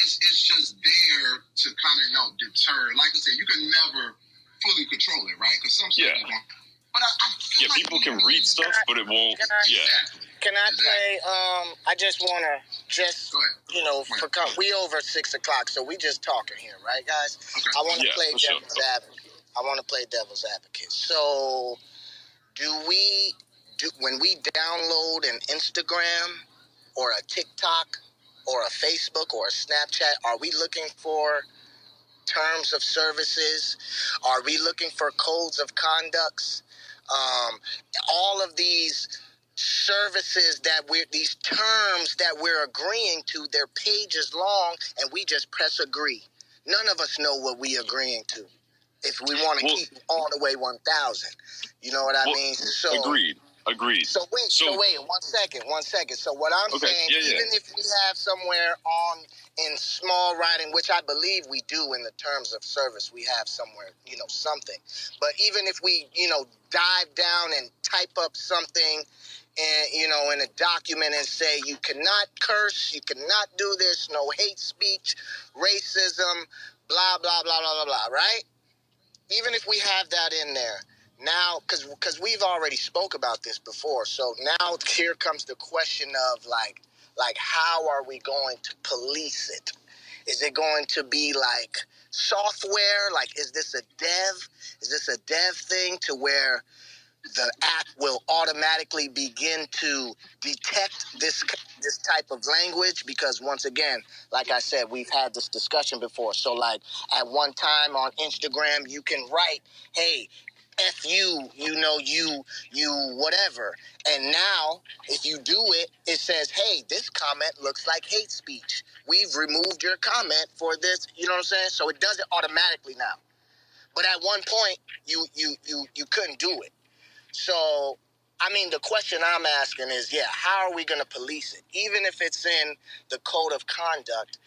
just there to kind of help deter. Like I said, you can never fully control it, right? Because some stuff don't. But I feel like people can read stuff, but it won't. Can I play? I just want to you know, we over 6 o'clock, so we just talking here, right, guys? Okay. I want to play devil's advocate. I want to play devil's advocate. So, when we download an Instagram or a TikTok or a Facebook or a Snapchat, are we looking for terms of services? Are we looking for codes of conducts? All of these services these terms that we're agreeing to, they're pages long, and we just press agree. None of us know what we agreeing to. If we want to keep all the way 1,000, you know what I mean? So Agreed. So wait, one second. So what I'm saying, even if we have somewhere in small writing, which I believe we do in the terms of service, we have somewhere, you know, something. But even if we, you know, dive down and type up something and, you know, in a document and say you cannot curse, you cannot do this, no hate speech, racism, blah, blah, blah, blah, blah, blah, right? Even if we have that in there, now, because we've already spoke about this before, so now here comes the question of like how are we going to police it? Is it going to be like software? Like, is this a dev thing to where the app will automatically begin to detect this type of language? Because once again, like I said, we've had this discussion before. So like at one time on Instagram, you can write, hey, F you, you know, you whatever. And now if you do it, it says, hey, this comment looks like hate speech. We've removed your comment for this, you know what I'm saying? So it does it automatically now. But at one point, you couldn't do it. So, I mean, the question I'm asking is, how are we going to police it? Even if it's in the code of conduct,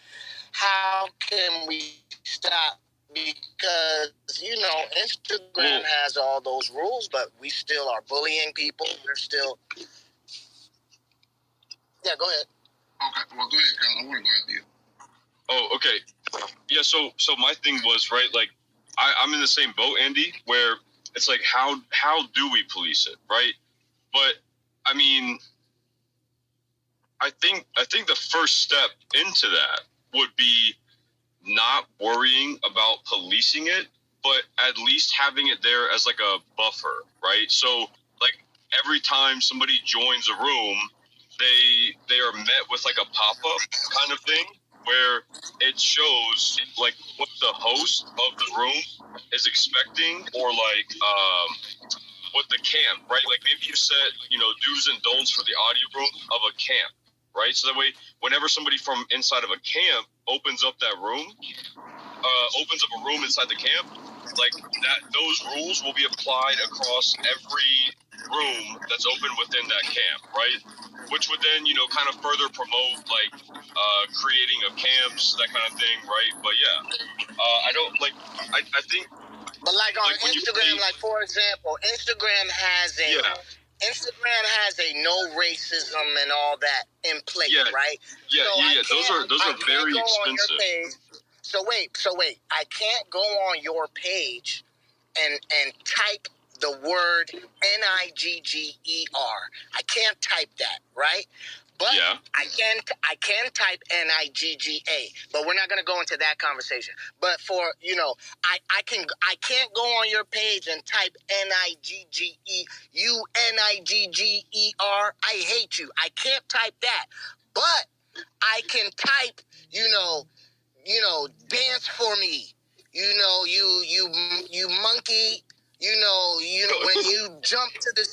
how can we stop? Because, you know, Instagram has all those rules, but we still are bullying people. We're still... Yeah, go ahead. Okay, well, go ahead, Kyle. I want to go after you. Oh, okay. Yeah, so my thing was, right, like, I'm in the same boat, Andy, where it's like, how do we police it, right? But I mean, I think the first step into that would be not worrying about policing it, but at least having it there as like a buffer, right? So like every time somebody joins a room, they are met with like a pop-up kind of thing where it shows like what the host of the room is expecting, or like what the camp, right? Like maybe you set, you know, do's and don'ts for the audio room of a camp, right? So that way, whenever somebody from inside of a camp opens up that room, opens up a room inside the camp, like that, those rules will be applied across every room that's open within that camp, right? Which would then, you know, kind of further promote like creating of camps, that kind of thing, right? But I don't like. I think. But like on Instagram, like for example, Instagram has a no racism and all that in place, right? Those are very expensive. So wait. I can't go on your page and type the word NIGGER. I can't type that, right? But yeah. I can type NIGGA, but we're not going to go into that conversation. But for, I can't go on your page and type NIGGEUNIGGER. I hate you. I can't type that. But I can type, dance for me. You monkey. When you jump to the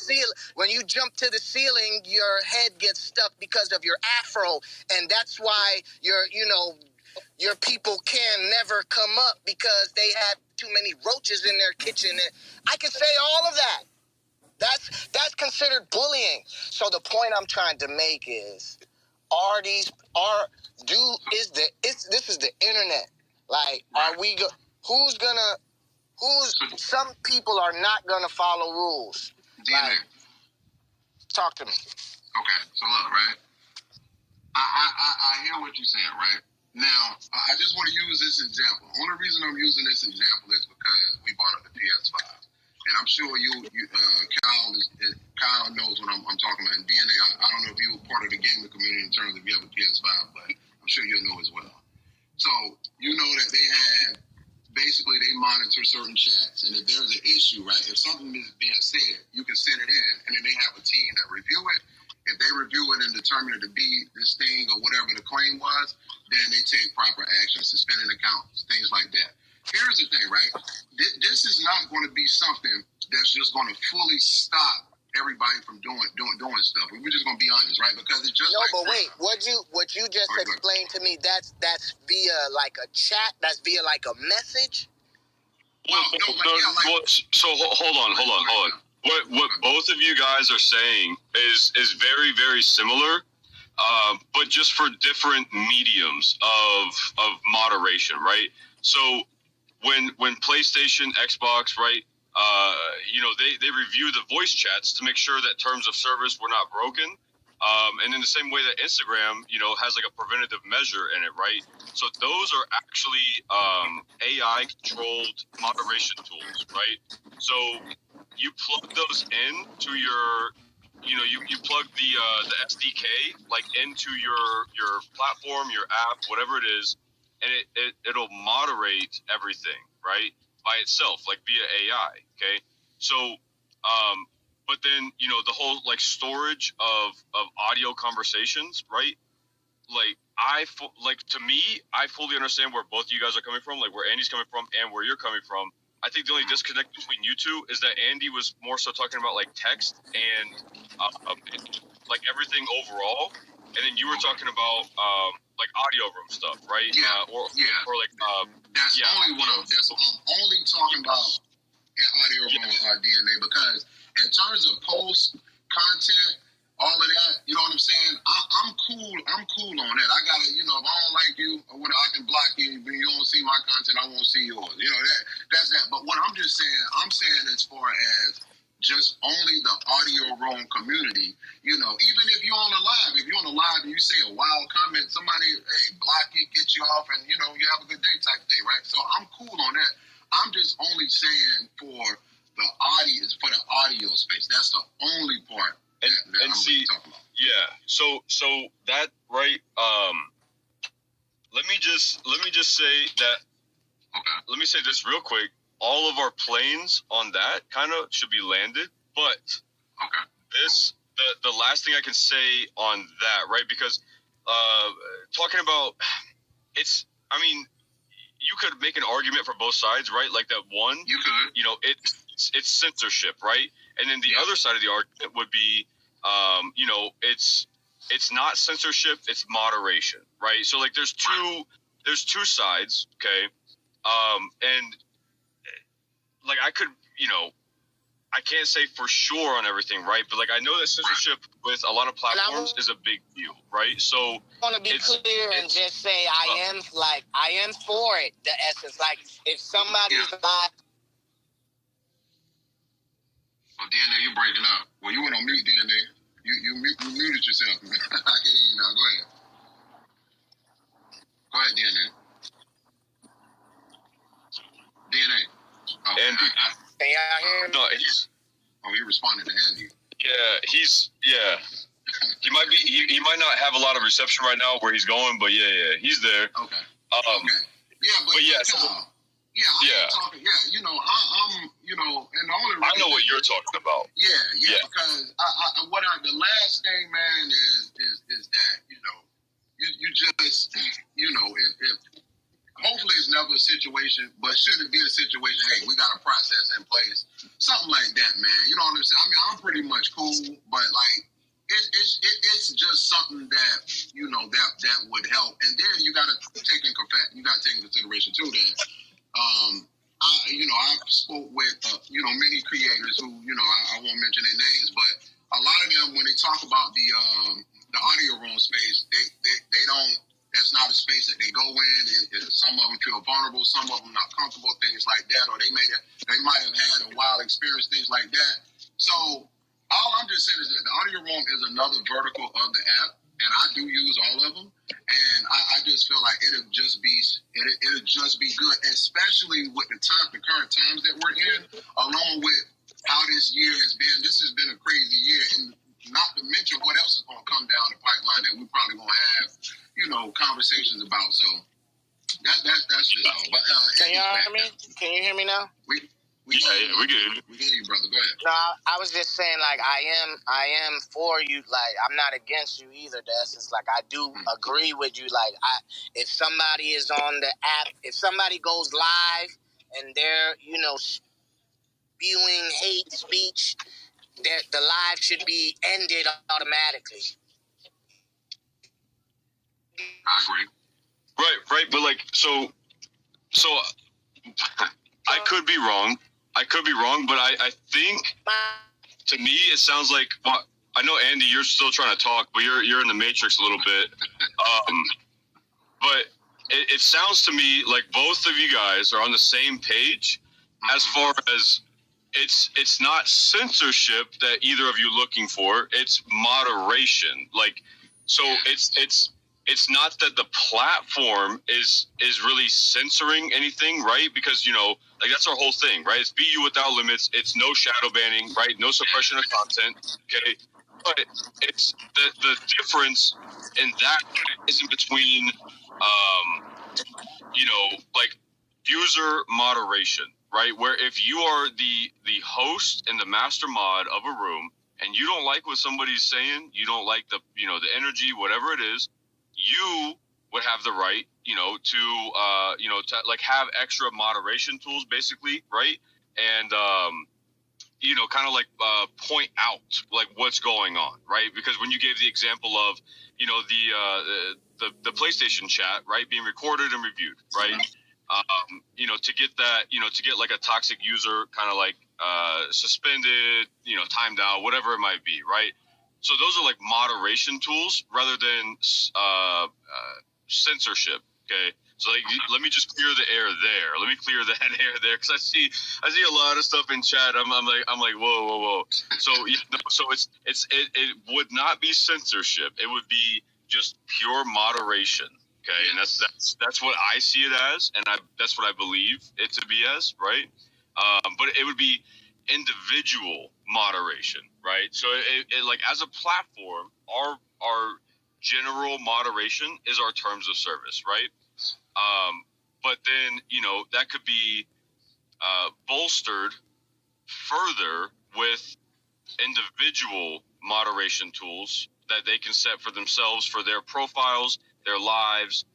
ceiling, your head gets stuck because of your afro, and that's why your people can never come up because they have too many roaches in their kitchen. And I can say all of that. That's considered bullying. So the point I'm trying to make is, this is the internet. Like, some people are not gonna follow rules. DNA. Talk to me. Okay, so look, right? I hear what you're saying, right? Now, I just want to use this example. The only reason I'm using this example is because we bought up the PS5. And I'm sure Kyle knows what I'm talking about. And DNA, I don't know if you were part of the gaming community in terms of you have a PS5, but I'm sure you'll know as well. So, you know that basically they monitor certain chats. And if there's an issue, right, if something is being said, you can send it in, and then they have a team that review it. If they review it and determine it to be this thing or whatever the claim was, then they take proper action, suspending accounts, things like that. Here's the thing, right? This is not going to be something that's just going to fully stop everybody from doing stuff. We're just going to be honest, right? Because it's just what you just explained to me, that's via like a chat, that's via like a message. So hold on. What both of you guys are saying is very, very similar, but just for different mediums of moderation, right? So when PlayStation, Xbox, right, they review the voice chats to make sure that terms of service were not broken. And in the same way that Instagram, has like a preventative measure in it, right? So those are actually AI controlled moderation tools, right? So you plug those in to your, you plug the SDK like into your platform, your app, whatever it is, and it'll moderate everything, right, by itself, like via AI. Okay, so but then the whole like storage of audio conversations, right? To me, I fully understand where both of you guys are coming from, like where Andy's coming from and where you're coming from. I think the only disconnect between you two is that Andy was more so talking about like text and like everything overall, and then you were talking about like audio room stuff, right? Or like I'm only talking about in audio room DNA, because in terms of post content, all of that, you know what I'm saying? I'm cool on that. I gotta, if I don't like you or whatever, I can block you. If you don't see my content, I won't see yours. That's that. But what I'm saying as far as just only the audio room community, even if you're on a live, and you say a wild comment, somebody, block you, get you off, and you have a good day type thing, right? So I'm cool on that. I'm just only saying for the audience, for the audio space. That's the only part. And see, yeah. So that, right. Let me just say that. Okay. Let me say this real quick. All of our planes on that kind of should be landed, but the last thing I can say on that, right? Because talking about you could make an argument for both sides, right? Like that one, you could, it's censorship, right? And then the other side of the argument would be, it's not censorship, it's moderation, right? So like there's two sides, okay? And like I could, I can't say for sure on everything, right? But like I know that censorship with a lot of platforms is a big deal, right? So I want to be clear and just say I am for it. The essence, like if somebody's live. Oh, DNA, you're breaking up. Well, you went on mute, DNA. You muted yourself. I can't hear you now. Go ahead. Go ahead, DNA. DNA. Oh, Andy. Can y'all hear me? No, he responded to Andy. Yeah, He might be. He might not have a lot of reception right now where he's going, but yeah, he's there. Okay. Okay. Yeah, but yeah, Kyle, I'm talking. Yeah, you know, I'm, you know, and the only I know what you're talking about. Yeah. Because the last thing, man, is that you just if hopefully it's never a situation, but should it be a situation, hey, we got a process in place, something like that, man. You know what I'm saying? I mean, I'm pretty much cool, but like it's just something that that would help. And then you got to take in consideration too that I spoke with many creators who I won't mention their names, but a lot of them when they talk about the audio room space, they don't. That's not a space that they go in. Some of them feel vulnerable, some of them not comfortable, things like that, or they might have had a wild experience, things like that. So all I'm just saying is that the audio room is another vertical of the app, and I do use all of them. And I just feel like it'll just be good, especially with the current times that we're in, along with how this year has been. This has been a crazy year, and not to mention what else is going to come down the pipeline that we probably going to have, conversations about. So that's just all. But can you hear me? Can you hear me now? We can. We can hear you, brother. Go ahead. No, I was just saying, like, I am for you. Like, I'm not against you either, Des. It's like I do agree with you. Like, if somebody is on the app, if somebody goes live and they're spewing hate speech, the live should be ended automatically. I agree. Right, but like, so I could be wrong, but I think, to me, it sounds like, well, I know, Andy, you're still trying to talk, but you're in the matrix a little bit. But it sounds to me like both of you guys are on the same page as far as it's not censorship that either of you looking for, it's moderation. Like, so it's not that the platform is really censoring anything, right? Because, like, that's our whole thing, right? It's Be You Without Limits. It's no shadow banning, right? No suppression of content, okay? But it's the difference in that isn't between, like, user moderation, right? Where if you are the host and the master mod of a room and you don't like what somebody's saying, you don't like the energy, whatever it is, you would have the right, to like have extra moderation tools, basically, right? And kind of like point out like what's going on, right? Because when you gave the example of, the PlayStation chat, right, being recorded and reviewed, right? To get that, to get like a toxic user kind of like suspended, timed out, whatever it might be, right? So those are like moderation tools rather than censorship. Okay, so like, let me just clear the air there. Let me clear that air there, because I see a lot of stuff in chat. I'm like whoa. So so it would not be censorship. It would be just pure moderation. Okay, and that's what I see it as, and that's what I believe it to be as, right? But it would be individual moderation, right? So it like, as a platform, our general moderation is our terms of service, right? But then that could be bolstered further with individual moderation tools that they can set for themselves, for their profiles, their lives,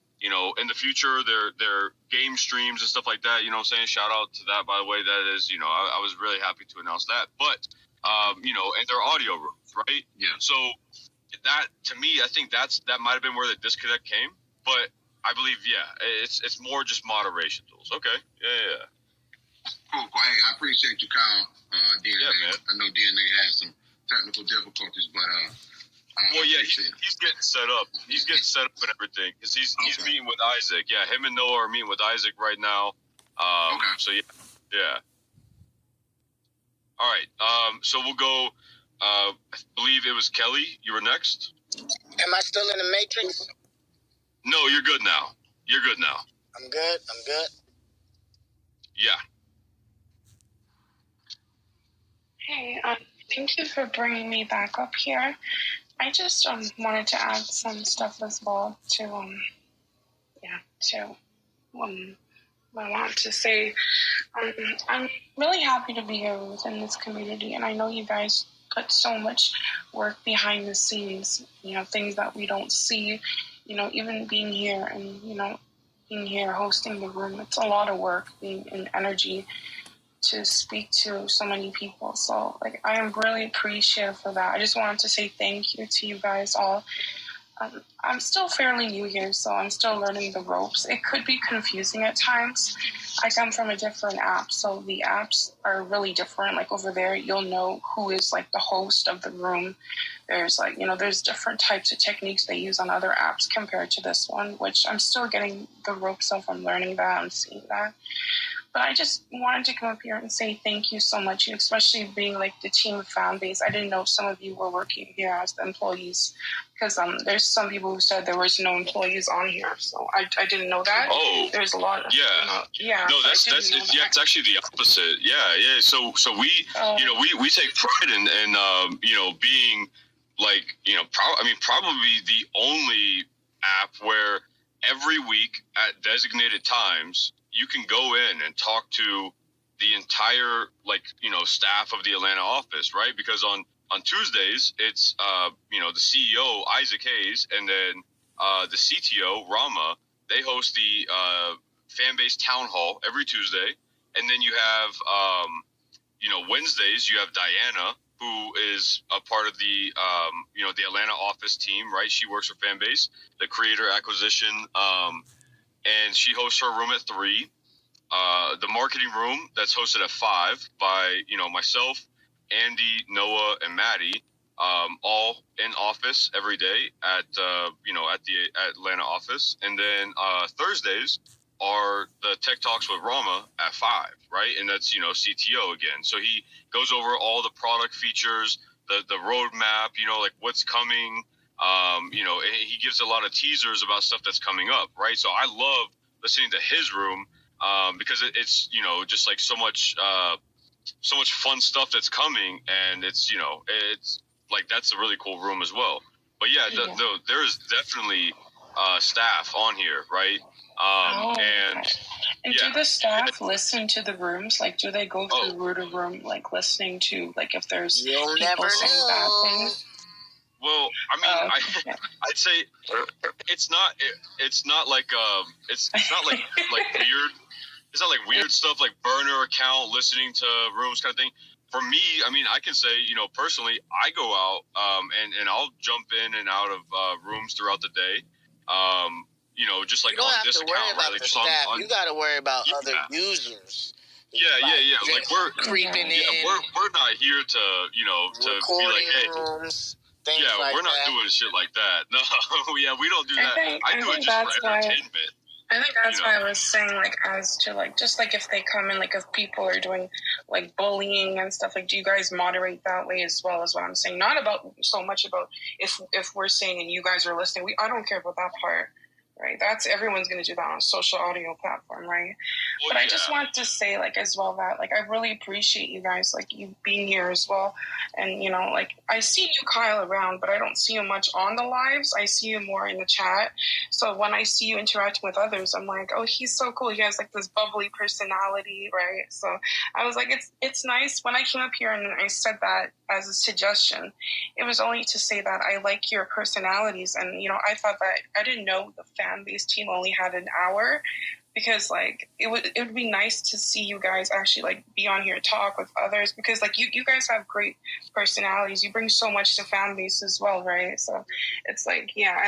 in the future, their game streams and stuff like that. You know what I'm saying? Shout out to that, by the way. That is, I was really happy to announce that. But, and their audio rooms, right? Yeah. So that, to me, I think that might have been where the disconnect came. But I believe, it's more just moderation tools. Okay. Yeah. Cool. Hey, I appreciate you, Kyle. DNA. Yeah, man. I know DNA has some technical difficulties, but well, yeah, he's getting set up. He's getting set up and everything because he's meeting with Isaac. Yeah, him and Noah are meeting with Isaac right now. Okay. So yeah. All right. So we'll go. I believe it was Kelly. You were next. Am I still in the matrix? No, you're good now. I'm good. Yeah. Hey, thank you for bringing me back up here. I just wanted to add some stuff as well to I want to say I'm really happy to be here within this community, and I know you guys put so much work behind the scenes, things that we don't see, even being here and, being here hosting the room. It's a lot of work, being in energy to speak to so many people. So, I am really appreciative for that. I just wanted to say thank you to you guys all. I'm still fairly new here, so I'm still learning the ropes. It could be confusing at times. I come from a different app, so the apps are really different. Over there, you'll know who is the host of the room. There's there's different types of techniques they use on other apps compared to this one, which I'm still getting the ropes of. I'm learning that, I'm seeing that. But I just wanted to come up here and say thank you so much, especially being the team of Fanbase. I didn't know some of you were working here as the employees, because there's some people who said there was no employees on here, so I didn't know that. Oh, there's a lot of No, that's it's actually the opposite. Yeah. So we we take pride in being probably the only app where every week at designated times you can go in and talk to the entire staff of the Atlanta office, right? Because on Tuesdays it's the CEO Isaac Hayes and then the CTO Rama. They host the Fanbase Town Hall every Tuesday, and then you have Wednesdays you have Diana, who is a part of the the Atlanta office team, right? She works for Fanbase, the creator acquisition, and she hosts her room at 3. The marketing room that's hosted at 5 by myself, Andy, Noah, and Maddie, all in office every day at at the Atlanta office, and then Thursdays are the Tech Talks with Rama at 5, right? And that's CTO again. So he goes over all the product features, the roadmap, what's coming. He gives a lot of teasers about stuff that's coming up, right? So I love listening to his room because it's just so much fun stuff that's coming, and it's that's a really cool room as well. But there is definitely staff on here, right? And do the staff listen to the rooms? Do they go through room to room, listening to if there's people saying bad things? Well, I mean, I'd say it's not like it's not like weird. It's not like weird stuff like burner account listening to rooms kind of thing. For me, I mean, I can say personally, I go out and I'll jump in and out of rooms throughout the day. Just on this account, right? You got to worry about other users. Yeah. We're creeping in. Yeah, we're not here to to be like, hey, rooms, we're not doing shit like that. No, we don't do that. I do it just for entertainment. I think that's why I was saying, as to, just, if they come in, if people are doing, bullying and stuff, do you guys moderate that way as well, as what I'm saying? Not about so much about if we're saying and you guys are listening. I don't care about that part, right? That's everyone's going to do that on a social audio platform, right? Well, but I just want to say, as well that, I really appreciate you guys, you being here as well. And, I see you, Kyle, around, but I don't see you much on the lives. I see you more in the chat. So when I see you interacting with others, I'm like, oh, he's so cool. He has, this bubbly personality, right? So I was like, it's nice. When I came up here and I said that as a suggestion, it was only to say that I like your personalities. And, I thought that I didn't know the Fanbase team only had an hour, because it would be nice to see you guys actually be on here, talk with others, because you guys have great personalities. You bring so much to Fanbase as well, right? So it's I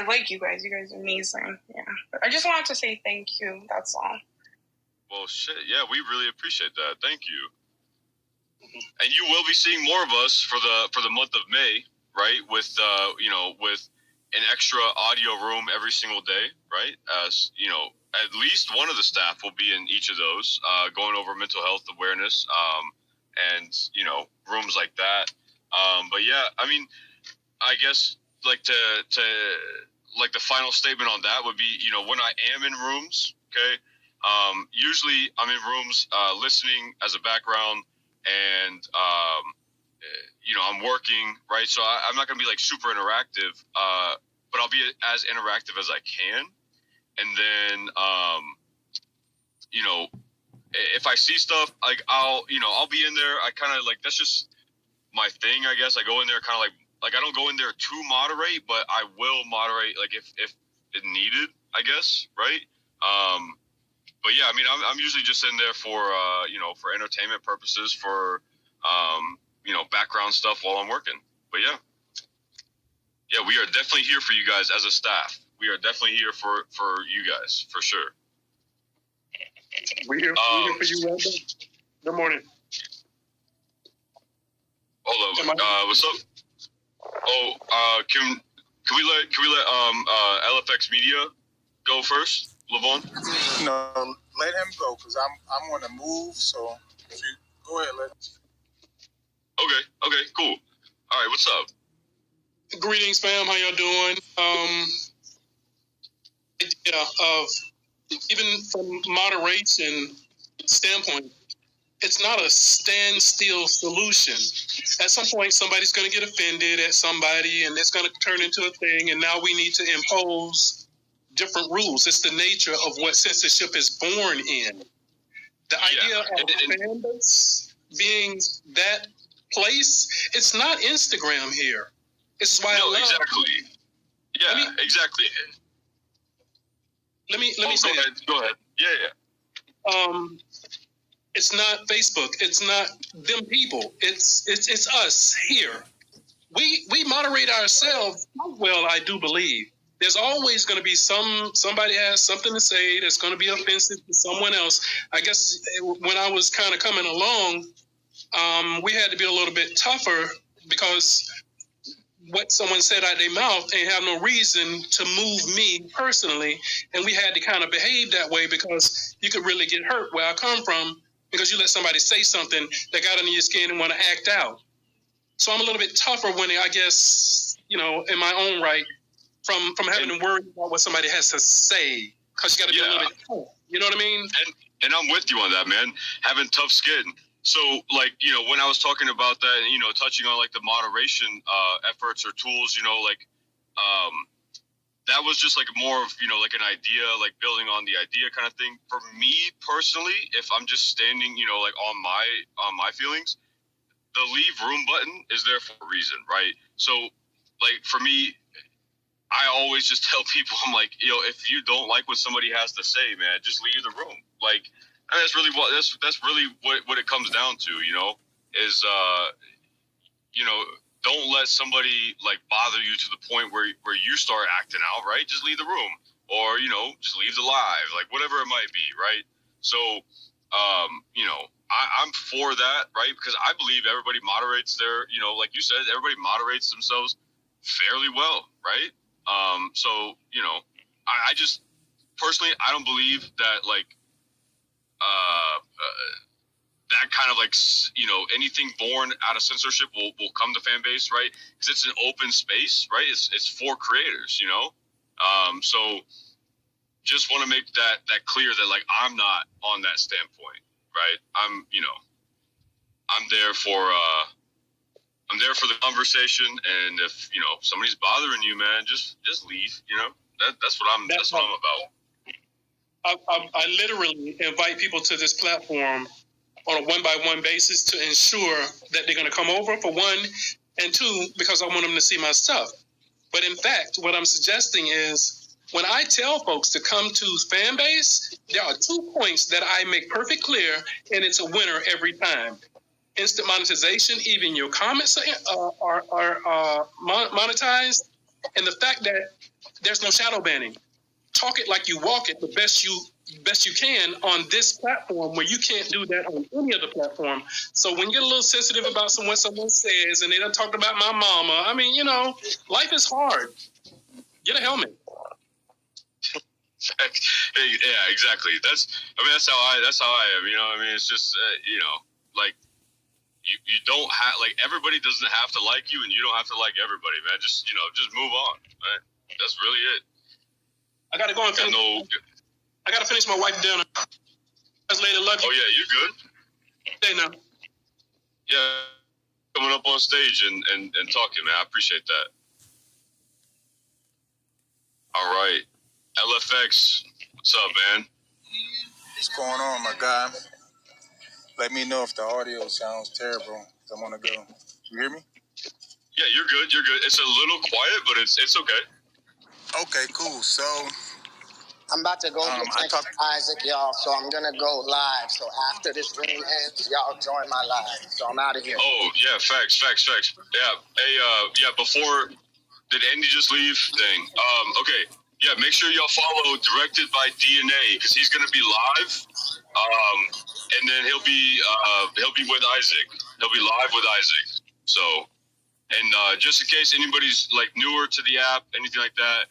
like you guys. You guys are amazing. Yeah. But I just wanted to say thank you. That's all. Well, shit. Yeah, we really appreciate that. Thank you. And you will be seeing more of us for the month of May, right? With with an extra audio room every single day, right? As at least one of the staff will be in each of those, going over mental health awareness, and rooms like that. But yeah, I mean, I guess to the final statement on that would be, when I am in rooms, okay, usually I'm in rooms listening as a background, and I'm working, right? So I'm not going to be like super interactive, but I'll be as interactive as I can. And then, if I see stuff, like I'll be in there. I kind of like, that's just my thing, I guess. I go in there kind of like I don't go in there to moderate, but I will moderate like if it needed, I guess, right? But yeah, I mean, I'm usually just in there for for entertainment purposes, for background stuff while I'm working. But yeah, we are definitely here for you guys as a staff. We are definitely here for you guys for sure. We're here for you, Randall. Good morning. Hold up. What's up? Oh, can we let LFX Media go first, Levon? No, let him go because I'm on the move. So if you go ahead, Okay, cool. All right, what's up? Greetings, fam. How y'all doing? Of even from moderation standpoint, it's not a standstill solution. At some point, somebody's going to get offended at somebody, and it's going to turn into a thing, and now we need to impose different rules. It's the nature of what censorship is born in. The idea of Fanbase being that place, it's not Instagram here. This is why I love exactly. Yeah, exactly. Let me say go ahead. Yeah. It's not Facebook. It's not them people. It's us here. We moderate ourselves. Well, I do believe there's always going to be somebody has something to say that's going to be offensive to someone else. I guess when I was kind of coming along, we had to be a little bit tougher because what someone said out of their mouth ain't have no reason to move me personally, and we had to kind of behave that way because you could really get hurt where I come from because you let somebody say something that got under your skin and want to act out. So I'm a little bit tougher when I guess, in my own right, from having to worry about what somebody has to say, because you got to be a little bit tough. You know what I mean? And I'm with you on that, man. Having tough skin. So, when I was talking about that, touching on, like, the moderation efforts or tools, that was just, like, more of, like, an idea, like, building on the idea kind of thing. For me, personally, if I'm just standing, like, on my feelings, the leave room button is there for a reason, right? So, like, for me, I always just tell people, I'm like, if you don't like what somebody has to say, man, just leave the room. Like, and that's really what it comes down to, is don't let somebody like bother you to the point where you start acting out, right? Just leave the room, or just leave the live, like whatever it might be, right? So, I'm for that, right? Because I believe everybody moderates their, like you said, everybody moderates themselves fairly well, right? So, I just personally, I don't believe that like, that kind of like, anything born out of censorship will come to Fanbase, right? Because it's an open space, right? It's for creators, so just want to make that clear that like, I'm not on that standpoint, right? I'm there for the conversation, and if somebody's bothering you, man, just leave. That's what I'm about. I literally invite people to this platform on a one-by-one basis to ensure that they're going to come over, for one, and two, because I want them to see my stuff. But in fact, what I'm suggesting is when I tell folks to come to Fanbase, there are 2 points that I make perfect clear, and it's a winner every time. Instant monetization, even your comments are monetized, and the fact that there's no shadow banning. Talk it like you walk it the best you can on this platform, where you can't do that on any other platform. So when you get a little sensitive about what someone says, and they done talked about my mama, I mean, life is hard. Get a helmet. Yeah, exactly. That's how I am. It's just like you don't have, like, everybody doesn't have to like you, and you don't have to like everybody, man. Just move on. Right? That's really it. I gotta go and finish. I gotta finish my wife's dinner. Later, love you. Oh yeah, you good? Hey now. Yeah. coming up on stage and talking, man. I appreciate that. All right. LFX, what's up, man? What's going on, my guy? Let me know if the audio sounds terrible. I want to go. You hear me? Yeah, you're good. You're good. It's a little quiet, but it's okay. Okay, cool. So I'm about to go get next to Isaac, y'all, so I'm going to go live. So after this room ends, y'all join my live. So I'm out of here. Oh, yeah, facts. Yeah, hey, before, did Andy just leave? Dang. Okay, yeah, make sure y'all follow Directed by DNA, because he's going to be live, and then he'll be with Isaac. He'll be live with Isaac. So, and just in case anybody's, like, newer to the app, anything like that,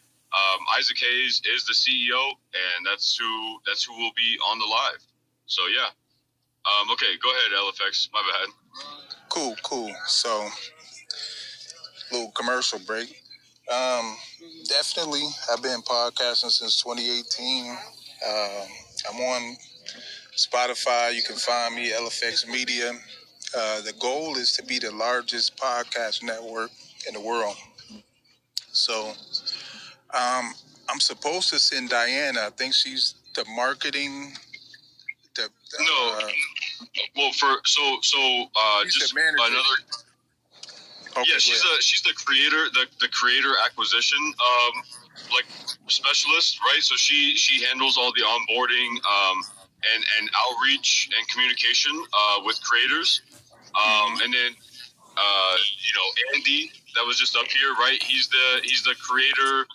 Isaac Hayes is the CEO, and that's who will be on the live. So yeah. Okay, go ahead, LFX. My bad. Cool. So, little commercial break. Definitely, I've been podcasting since 2018. I'm on Spotify. You can find me, LFX Media. The goal is to be the largest podcast network in the world. So, I'm supposed to send Diana. I think she's the marketing. No. Well, just another. Okay, yeah, she's the creator, the creator acquisition like specialist, right? So she handles all the onboarding and outreach and communication with creators. And then Andy, that was just up here, right? He's the creator,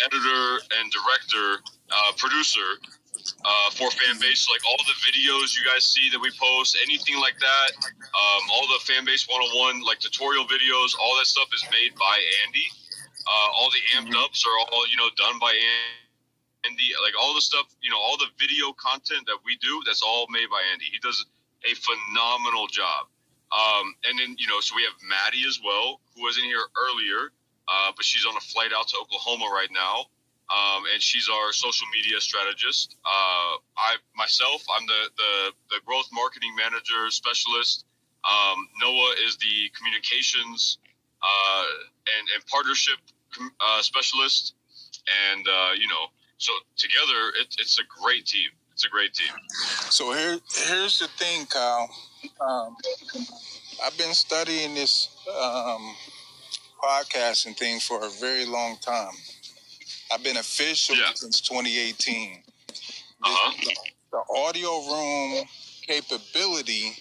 editor, and director, producer for Fanbase. Like all the videos you guys see that we post, anything like that, all the Fanbase 101 like tutorial videos, all that stuff is made by Andy. All the amped ups are all done by Andy. Like all the stuff, all the video content that we do, that's all made by Andy. He does a phenomenal job. And then so we have Maddie as well, who was in here earlier, but she's on a flight out to Oklahoma right now. And she's our social media strategist. I'm the growth marketing manager specialist. Noah is the communications and partnership specialist. And so together it's a great team. It's a great team. So here's the thing, Kyle. I've been studying this podcasting thing for a very long time. I've been official since 2018. The audio room capability,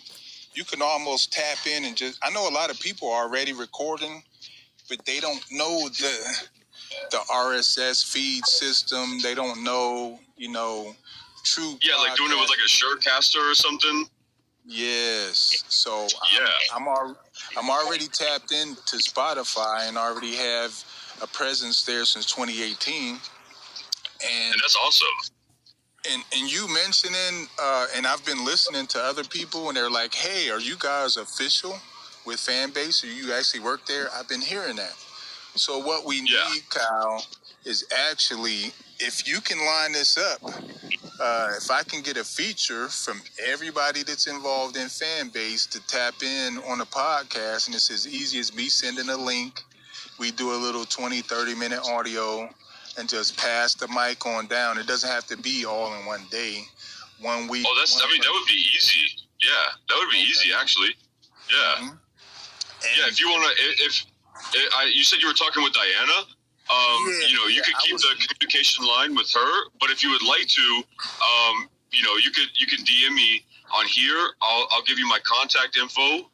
you can almost tap in and just. I know a lot of people are already recording, but they don't know the RSS feed system. They don't know, true. Yeah, like doing it with like a Surecaster or something. Yes. So I'm already tapped into Spotify and already have a presence there since 2018. And that's awesome. And you mentioning, and I've been listening to other people, and they're like, "Hey, are you guys official with Fanbase? Or you actually work there?" I've been hearing that. So what we need, Kyle, is actually, if you can line this up, if I can get a feature from everybody that's involved in Fanbase to tap in on a podcast, and it's as easy as me sending a link. We do a little 20, 30-minute audio and just pass the mic on down. It doesn't have to be all in one day, 1 week. Oh, that would be easy. Yeah, that would be easy, actually. Yeah. Mm-hmm. Yeah, if you want to, you said you were talking with Diana. You could keep the communication line with her, but if you would like to, you could DM me on here. I'll give you my contact info,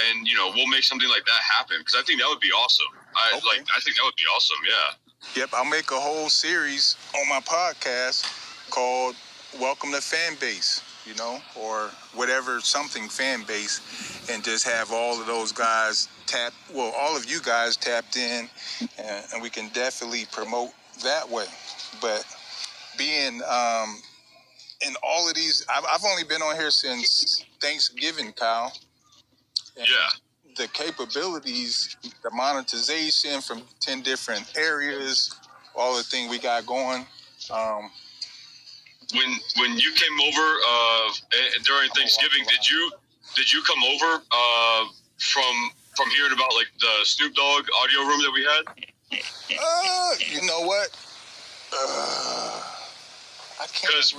and we'll make something like that happen, because I think that would be awesome. I think that would be awesome. Yeah. Yep, I'll make a whole series on my podcast called Welcome to Fanbase, or whatever, something Fanbase, and just have all of those guys all of you guys tapped in, and we can definitely promote that way. But being in all of these, I've only been on here since Thanksgiving, Kyle. And the capabilities, the monetization from 10 different areas, all the thing we got going. When you came over during Thanksgiving, did you come over from from hearing about like the Snoop Dogg audio room that we had? You know what? I can't. Because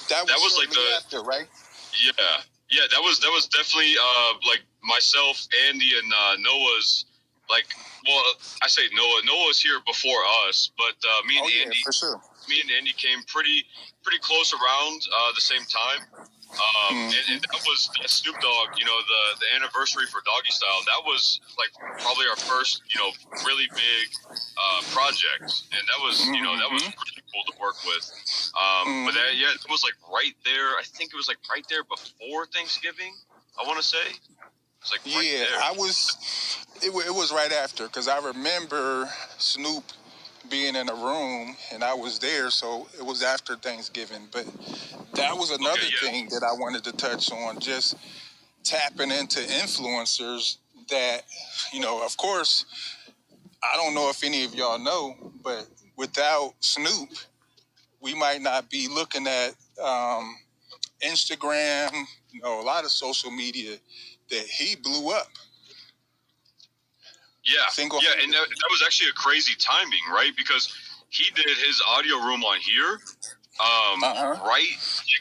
that was like the after, right? Yeah, that was definitely like myself, Andy, and Noah's. Like, well, I say Noah. Noah was here before us, but me and Andy, for sure. Me and Andy came pretty close around the same time. And that was Snoop Dogg, you know, the anniversary for Doggy Style. That was like probably our first, you know, really big project, and that was, you know, that was really cool to work with. But that, yeah, it was like right there. I think it was like right there before Thanksgiving. I want to say. It's like right there. It was right after, because I remember Snoop being in a room and I was there, so it was after Thanksgiving. But that was another thing that I wanted to touch on, just tapping into influencers that, you know, of course, I don't know if any of y'all know, but without Snoop, we might not be looking at Instagram, you know, a lot of social media that he blew up. Yeah, and that was actually a crazy timing, right? Because he did his audio room on here, right,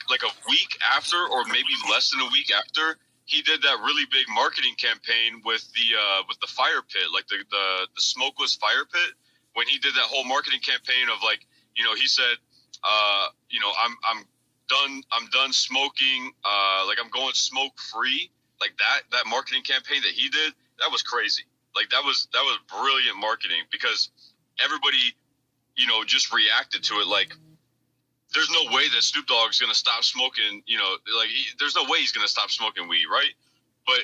like a week after, or maybe less than a week after, he did that really big marketing campaign with the fire pit, like the smokeless fire pit. When he did that whole marketing campaign of like, you know, he said, you know, I'm done smoking, like I'm going smoke free, like that marketing campaign that he did, that was crazy. Like that was brilliant marketing, because everybody, you know, just reacted to it like, there's no way that Snoop Dogg's going to stop smoking, you know, like there's no way he's going to stop smoking weed, right? But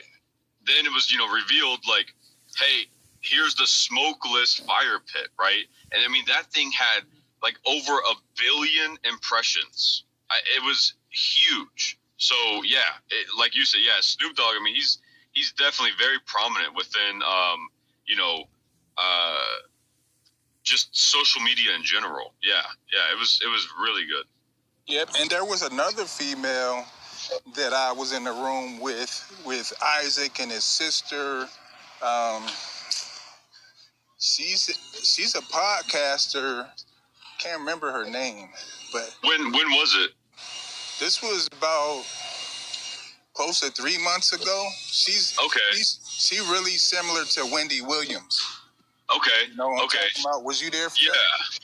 then it was, you know, revealed like, hey, here's the smokeless fire pit, right? And I mean, that thing had like over 1 billion impressions. It was huge. So yeah, like you said, yeah, Snoop Dogg, I mean, he's definitely very prominent within, you know, just social media in general. Yeah, it was really good. Yep, and there was another female that I was in the room with Isaac and his sister. She's a podcaster. Can't remember her name, but when was it? This was about close to 3 months ago. She's really similar to Wendy Williams. Okay. You know what I'm talking about? Was you there for that?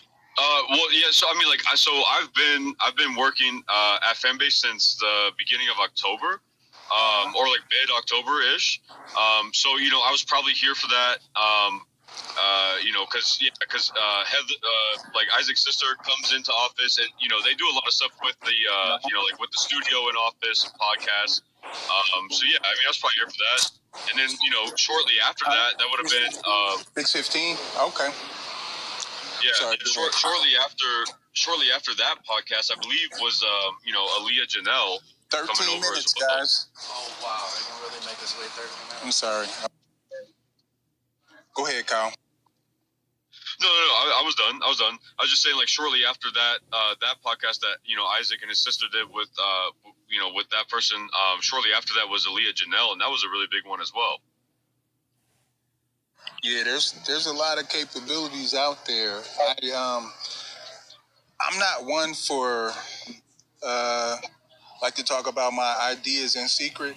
Well, yeah. So I mean, like, I've been working at Fanbase since the beginning of October, or like mid-October ish. So you know, I was probably here for that. You know, because like Isaac's sister comes into office, and you know they do a lot of stuff with the you know, like with the studio in office and podcasts. So yeah, I mean, I was probably here for that. And then, you know, shortly after that would have been 6:15. Okay. Yeah. Shortly after that podcast, I believe was you know, Aaliyah Janelle 13 coming over minutes, as well. guys. Oh wow, they can really make us wait 13 minutes. I'm sorry. Go ahead, Kyle. No, I was done. I was just saying, like, shortly after that that podcast that, you know, Isaac and his sister did with you know, with that person, shortly after that was Aaliyah Janelle, and that was a really big one as well. Yeah, there's a lot of capabilities out there. I'm not one for like to talk about my ideas in secret.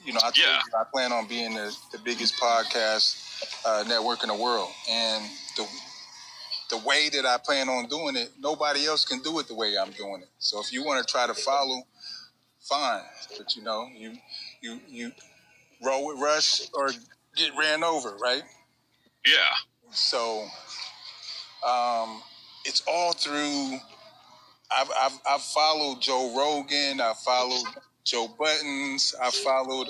You know, I told you I plan on being the biggest podcast network in the world, and the way that I plan on doing it, nobody else can do it the way I'm doing it. So if you want to try to follow, fine. But you know, you roll with Rush or get ran over, right? Yeah. So it's all through. I've followed Joe Rogan. I followed Joe Buttons. I followed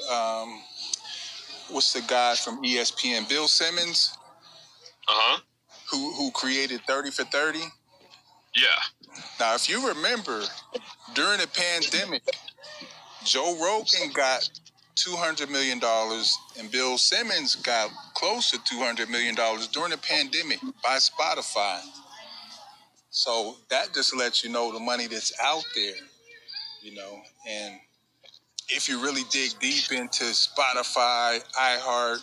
what's the guy from ESPN, Bill Simmons. Who created 30 for 30? Yeah. Now, if you remember, during the pandemic, Joe Rogan got $200 million and Bill Simmons got close to $200 million during the pandemic by Spotify. So that just lets you know the money that's out there, you know, and if you really dig deep into Spotify, iHeart,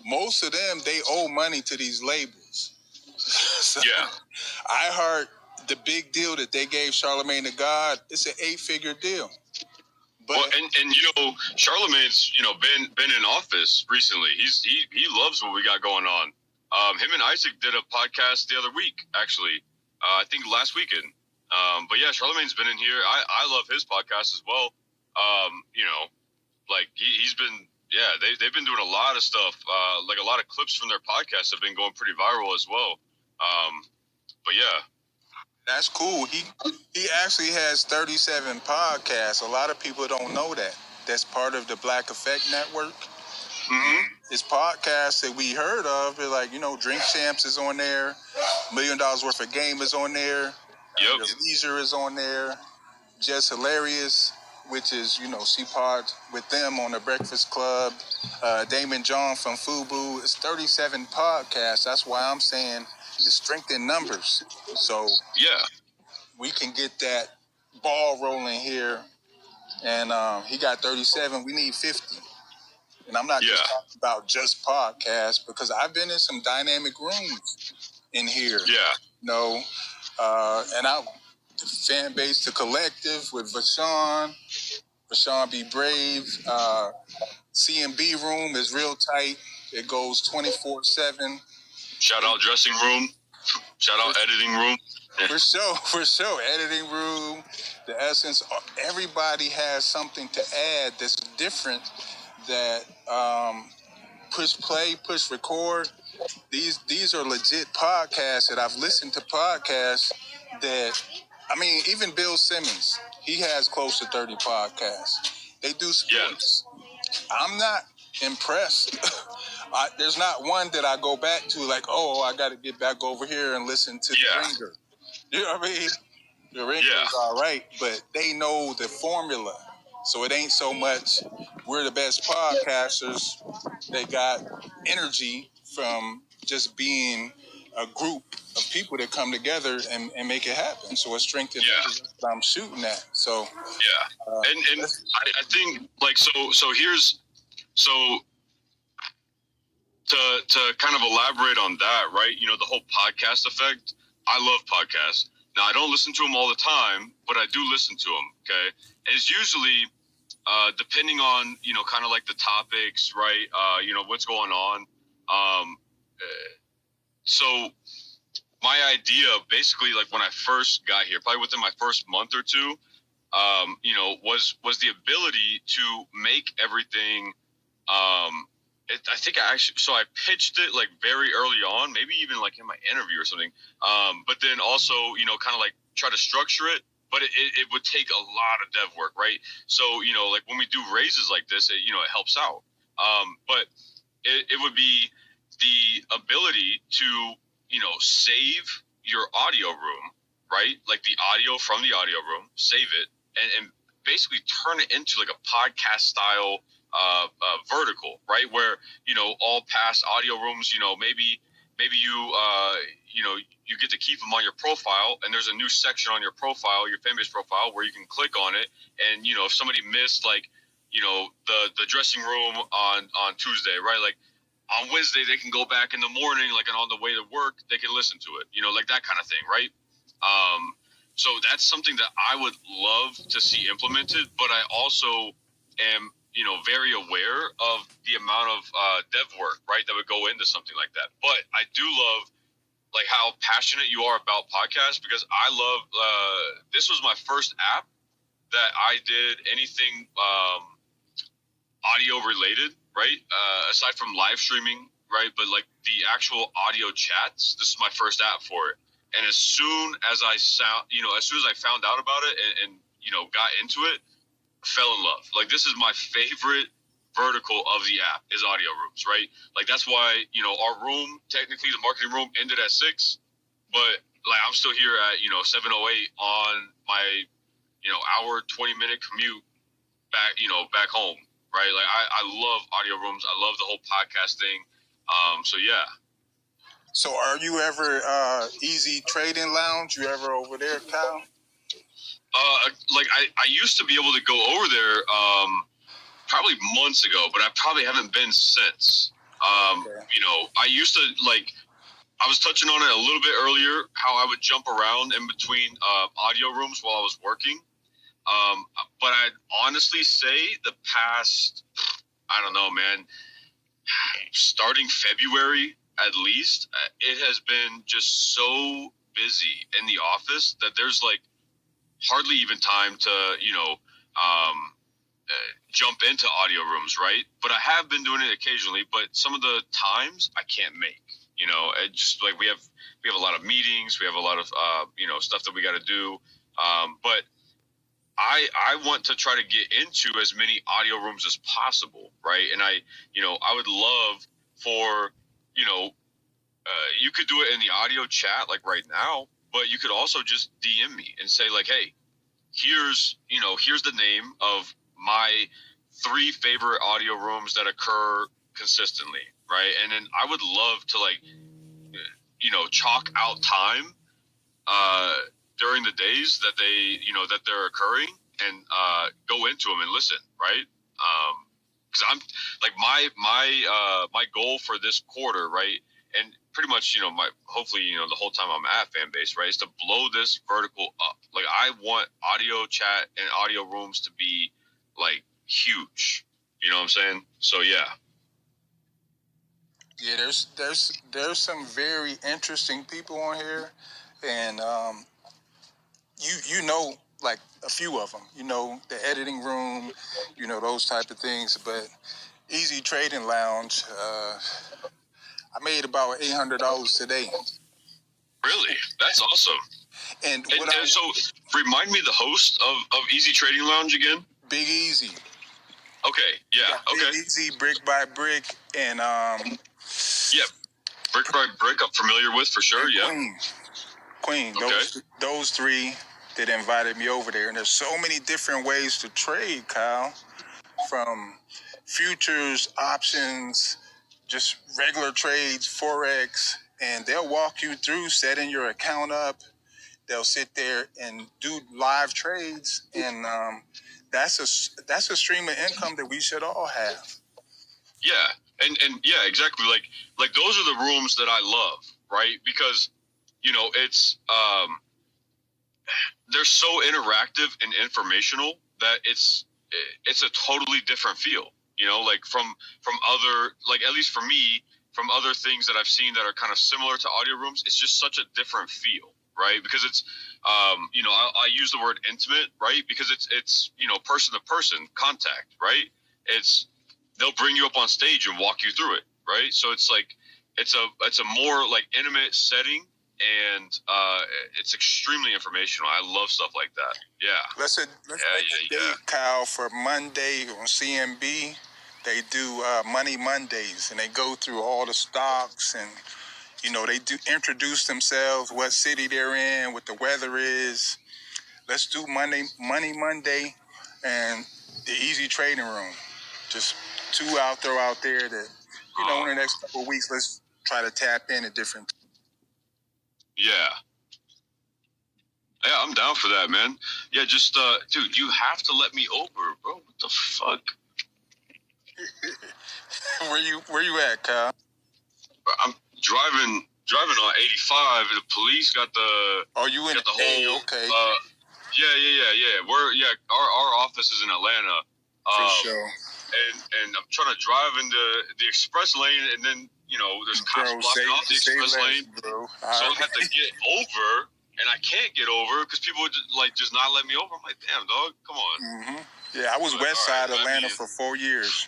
most of them, they owe money to these labels. So, yeah. iHeart, the big deal that they gave Charlamagne the God, it's an 8-figure deal. But well, and Charlamagne's been in office recently. He loves what we got going on. Him and Isaac did a podcast the other week, actually. I think last weekend. But yeah, Charlamagne's been in here. I love his podcast as well. Like he's been, they've been doing a lot of stuff. Like a lot of clips from their podcast have been going pretty viral as well. But yeah. That's cool. He actually has 37 podcasts. A lot of people don't know that. That's part of the Black Effect Network. Mm-hmm. His podcasts that we heard of are like, Drink Champs is on there. $1 Million Worth of Game is on there. Yep. The Leisure is on there. Just Hilarious, which is, C-Pod with them on the Breakfast Club. Damon John from FUBU. It's 37 podcasts. That's why I'm saying it's strength in numbers. So yeah, we can get that ball rolling here. And he got 37. We need 50. And I'm not just talking about just podcasts, because I've been in some dynamic rooms in here. Yeah. And Fanbase, the collective with Vashawn Be Brave. CMB room is real tight. It goes 24/7. Shout out dressing room. Shout out editing room. For sure. Editing room, the essence. Everybody has something to add that's different. That push play, push record. These are legit podcasts that I've listened to. Podcasts that, even Bill Simmons, he has close to 30 podcasts. They do sports. Yeah. I'm not impressed. There's not one that I go back to like, I got to get back over here and listen to The Ringer. You know what I mean? The Ringer is all right, but they know the formula. So it ain't so much we're the best podcasters. They got energy from just being a group of people that come together and make it happen. So it's strength in numbers that I'm shooting at. So and I think like so here's to kind of elaborate on that, right? The whole podcast effect. I love podcasts. Now I don't listen to them all the time, but I do listen to them. Okay, and it's usually depending on kind of like the topics, right? What's going on. So my idea, basically, like when I first got here, probably within my first month or two, was the ability to make everything. I think I pitched it like very early on, maybe even like in my interview or something. But then also, kind of like try to structure it, but it would take a lot of dev work, right? So, like when we do raises like this, it helps out. But it would be the ability to, save your audio room, right? Like the audio from the audio room, save it, and basically turn it into like a podcast style vertical, right? Where, all past audio rooms, maybe you get to keep them on your profile, and there's a new section on your profile, your Fanbase profile, where you can click on it. And, if somebody missed like, the dressing room on Tuesday, right? Like on Wednesday, they can go back in the morning, like, and on the way to work, they can listen to it, like that kind of thing, right? So that's something that I would love to see implemented, but I also am, very aware of the amount of dev work, right, that would go into something like that. But I do love, like, how passionate you are about podcasts, because I love, this was my first app that I did anything audio related, right, aside from live streaming, right, but like the actual audio chats, this is my first app for it. And as soon as I found out about it and got into it, fell in love. Like, this is my favorite vertical of the app is audio rooms, right? Like, that's why, our room, technically the marketing room, ended at 6, but like I'm still here at, 7:08 on my, hour, 20-minute commute back home, right? Like, I love audio rooms. I love the whole podcast thing. So yeah. So are you ever Easy Trading Lounge? You ever over there, Kyle? Like I used to be able to go over there probably months ago, but I probably haven't been since. You know, I used to like. I was touching on it a little bit earlier, how I would jump around in between audio rooms while I was working. But I'd honestly say the past, I don't know, man, starting February at least, it has been just so busy in the office that there's like hardly even time to, you know, jump into audio rooms, right? But I have been doing it occasionally, but some of the times I can't make. You know, it just like we have a lot of meetings, we have a lot of you know, stuff that we got to do. But I want to try to get into as many audio rooms as possible, right? And I would love for, you know, you could do it in the audio chat like right now, but you could also just DM me and say like, hey, here's the name of my 3 favorite audio rooms that occur consistently, right? And then I would love to like, you know, chalk out time during the days that that they're occurring and go into them and listen, right? Because I'm like my goal for this quarter, right? And pretty much, you know, hopefully, you know, the whole time I'm at Fanbase, right, is to blow this vertical up. Like I want audio chat and audio rooms to be like huge. You know what I'm saying? So yeah. Yeah, there's some very interesting people on here, and you know, like a few of them. You know, the editing room, you know, those type of things. But Easy Trading Lounge, I made about $800 today. Really? That's awesome. And so, remind me the host of Easy Trading Lounge again. Big Easy. Okay. Yeah. Okay. Big Easy, Brick by Brick, and yeah, Brick by Brick. I'm familiar with for sure. Yeah. Queen. Okay. Those 3 that invited me over there, and there's so many different ways to trade, Kyle. From futures, options, just regular trades, Forex, and they'll walk you through setting your account up. They'll sit there and do live trades, and that's a stream of income that we should all have. Yeah, and yeah, exactly. Like those are the rooms that I love, right? Because you know it's they're so interactive and informational that it's a totally different feel. You know, like from other, like at least for me, from other things that I've seen that are kind of similar to audio rooms, it's just such a different feel, right? Because it's, you know, I use the word intimate, right? Because it's you know, person to person contact, right? They'll bring you up on stage and walk you through it, right? So it's like it's a more like intimate setting, and it's extremely informational. I love stuff like that. Yeah. Let's make a date, Kyle, for Monday on CMB. They do Money Mondays, and they go through all the stocks, and you know, they do introduce themselves, what city they're in, what the weather is. Let's do Money Monday, and the Easy Trading Room. Just 2 out there that, you know, in the next couple of weeks, let's try to tap in at different. Yeah. Yeah, I'm down for that, man. Yeah, just dude, you have to let me over, bro. What the fuck? Where you at, Kyle? I'm driving on 85. The police got the. Oh, you in the whole? Okay. Yeah. Our office is in Atlanta. For sure. And I'm trying to drive into the express lane, and then you know there's cops blocking off the express lane, bro. So I have to get over. And I can't get over because people would just not let me over. I'm like, damn, dog, come on. Mm-hmm. Yeah, I was West Side Atlanta for 4 years.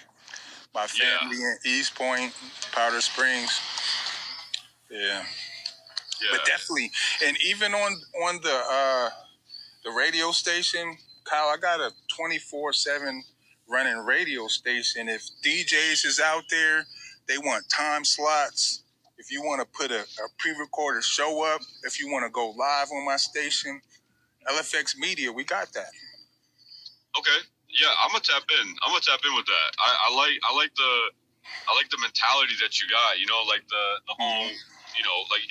My family in East Point, Powder Springs. Yeah. But definitely, and even on the radio station, Kyle, I got a 24/7 running radio station. If DJs is out there, they want time slots. If you want to put a pre-recorded show up, if you want to go live on my station, LFX Media, we got that. Okay, yeah, I'm gonna tap in. With that. I like the mentality that you got. You know, like the whole, you know, like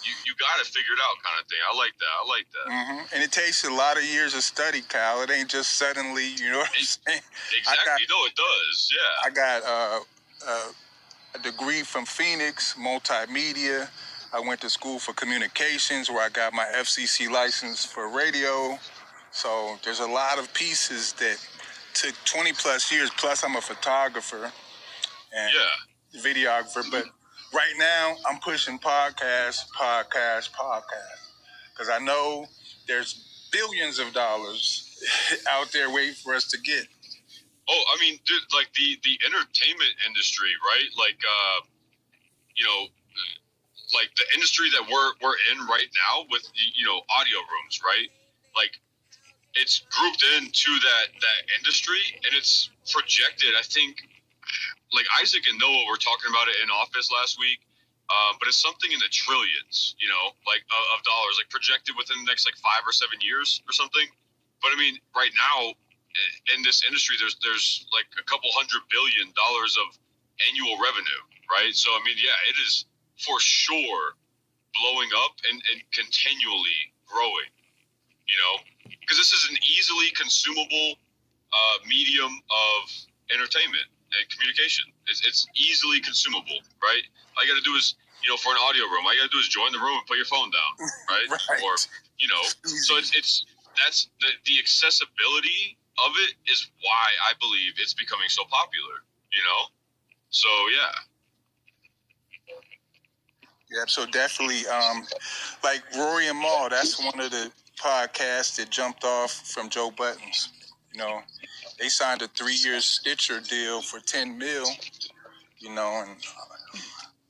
you got it figured out kind of thing. I like that. Mm-hmm. And it takes a lot of years of study, Kyle. It ain't just suddenly, you know what I'm saying? Exactly. No, it does. Yeah. I got a degree from Phoenix, multimedia. I went to school for communications where I got my FCC license for radio. So there's a lot of pieces that took 20 plus years. Plus I'm a photographer and videographer. But right now I'm pushing podcast. Because I know there's billions of dollars out there waiting for us to get. Oh, I mean, dude, like the entertainment industry, right? Like, you know, like the industry that we're in right now with, you know, audio rooms, right? Like, it's grouped into that industry, and it's projected. I think, like Isaac and Noah were talking about it in office last week, but it's something in the trillions, you know, like of dollars, like projected within the next like 5 or 7 years or something. But I mean, right now in this industry, there's like a couple $100 billion of annual revenue, right? So I mean, yeah, it is for sure blowing up and continually growing, you know, because this is an easily consumable medium of entertainment and communication. It's easily consumable, right? All you got to do is, you know, for an audio room, all you got to do is join the room and put your phone down, right? Right. Or, you know, so that's the accessibility of it is why I believe it's becoming so popular, you know? So, yeah. Yeah, so definitely, like Rory and Maul, that's one of the podcasts that jumped off from Joe Budden's. You know, they signed a 3-year Stitcher deal for $10 million, you know, and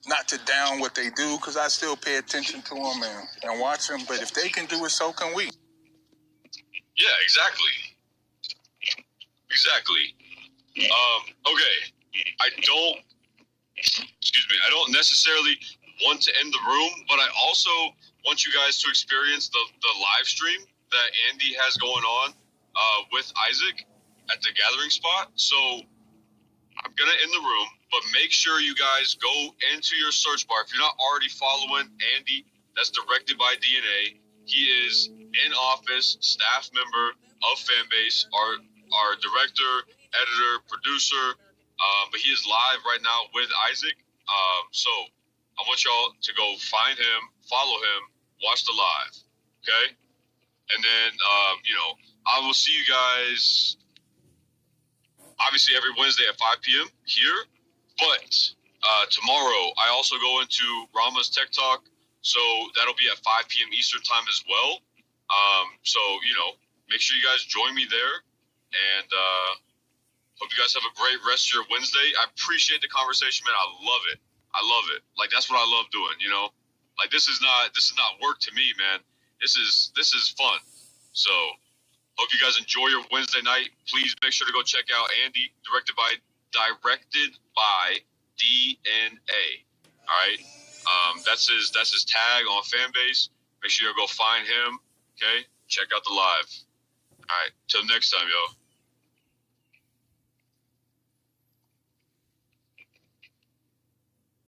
not to down what they do, because I still pay attention to them and watch them, but if they can do it, so can we. Yeah, exactly. Okay, I don't necessarily want to end the room, but I also want you guys to experience the live stream that Andy has going on with Isaac at the gathering spot. So I'm going to end the room, but make sure you guys go into your search bar. If you're not already following Andy, that's directed by DNA. He is in office, staff member of Fanbase, our director, editor, producer, but he is live right now with Isaac. So I want y'all to go find him, follow him, watch the live, okay? And then, you know, I will see you guys, obviously, every Wednesday at 5 p.m. here. But tomorrow, I also go into Rama's Tech Talk, so that'll be at 5 p.m. Eastern Time as well. So, you know, make sure you guys join me there. And hope you guys have a great rest of your Wednesday. I appreciate the conversation, man. I love it. Like, that's what I love doing, you know? Like, this is not work to me, man. This is fun. So hope you guys enjoy your Wednesday night. Please make sure to go check out Andy, directed by DNA. All right. That's his tag on Fanbase. Make sure you go find him. Okay. Check out the live. All right. Till next time, yo.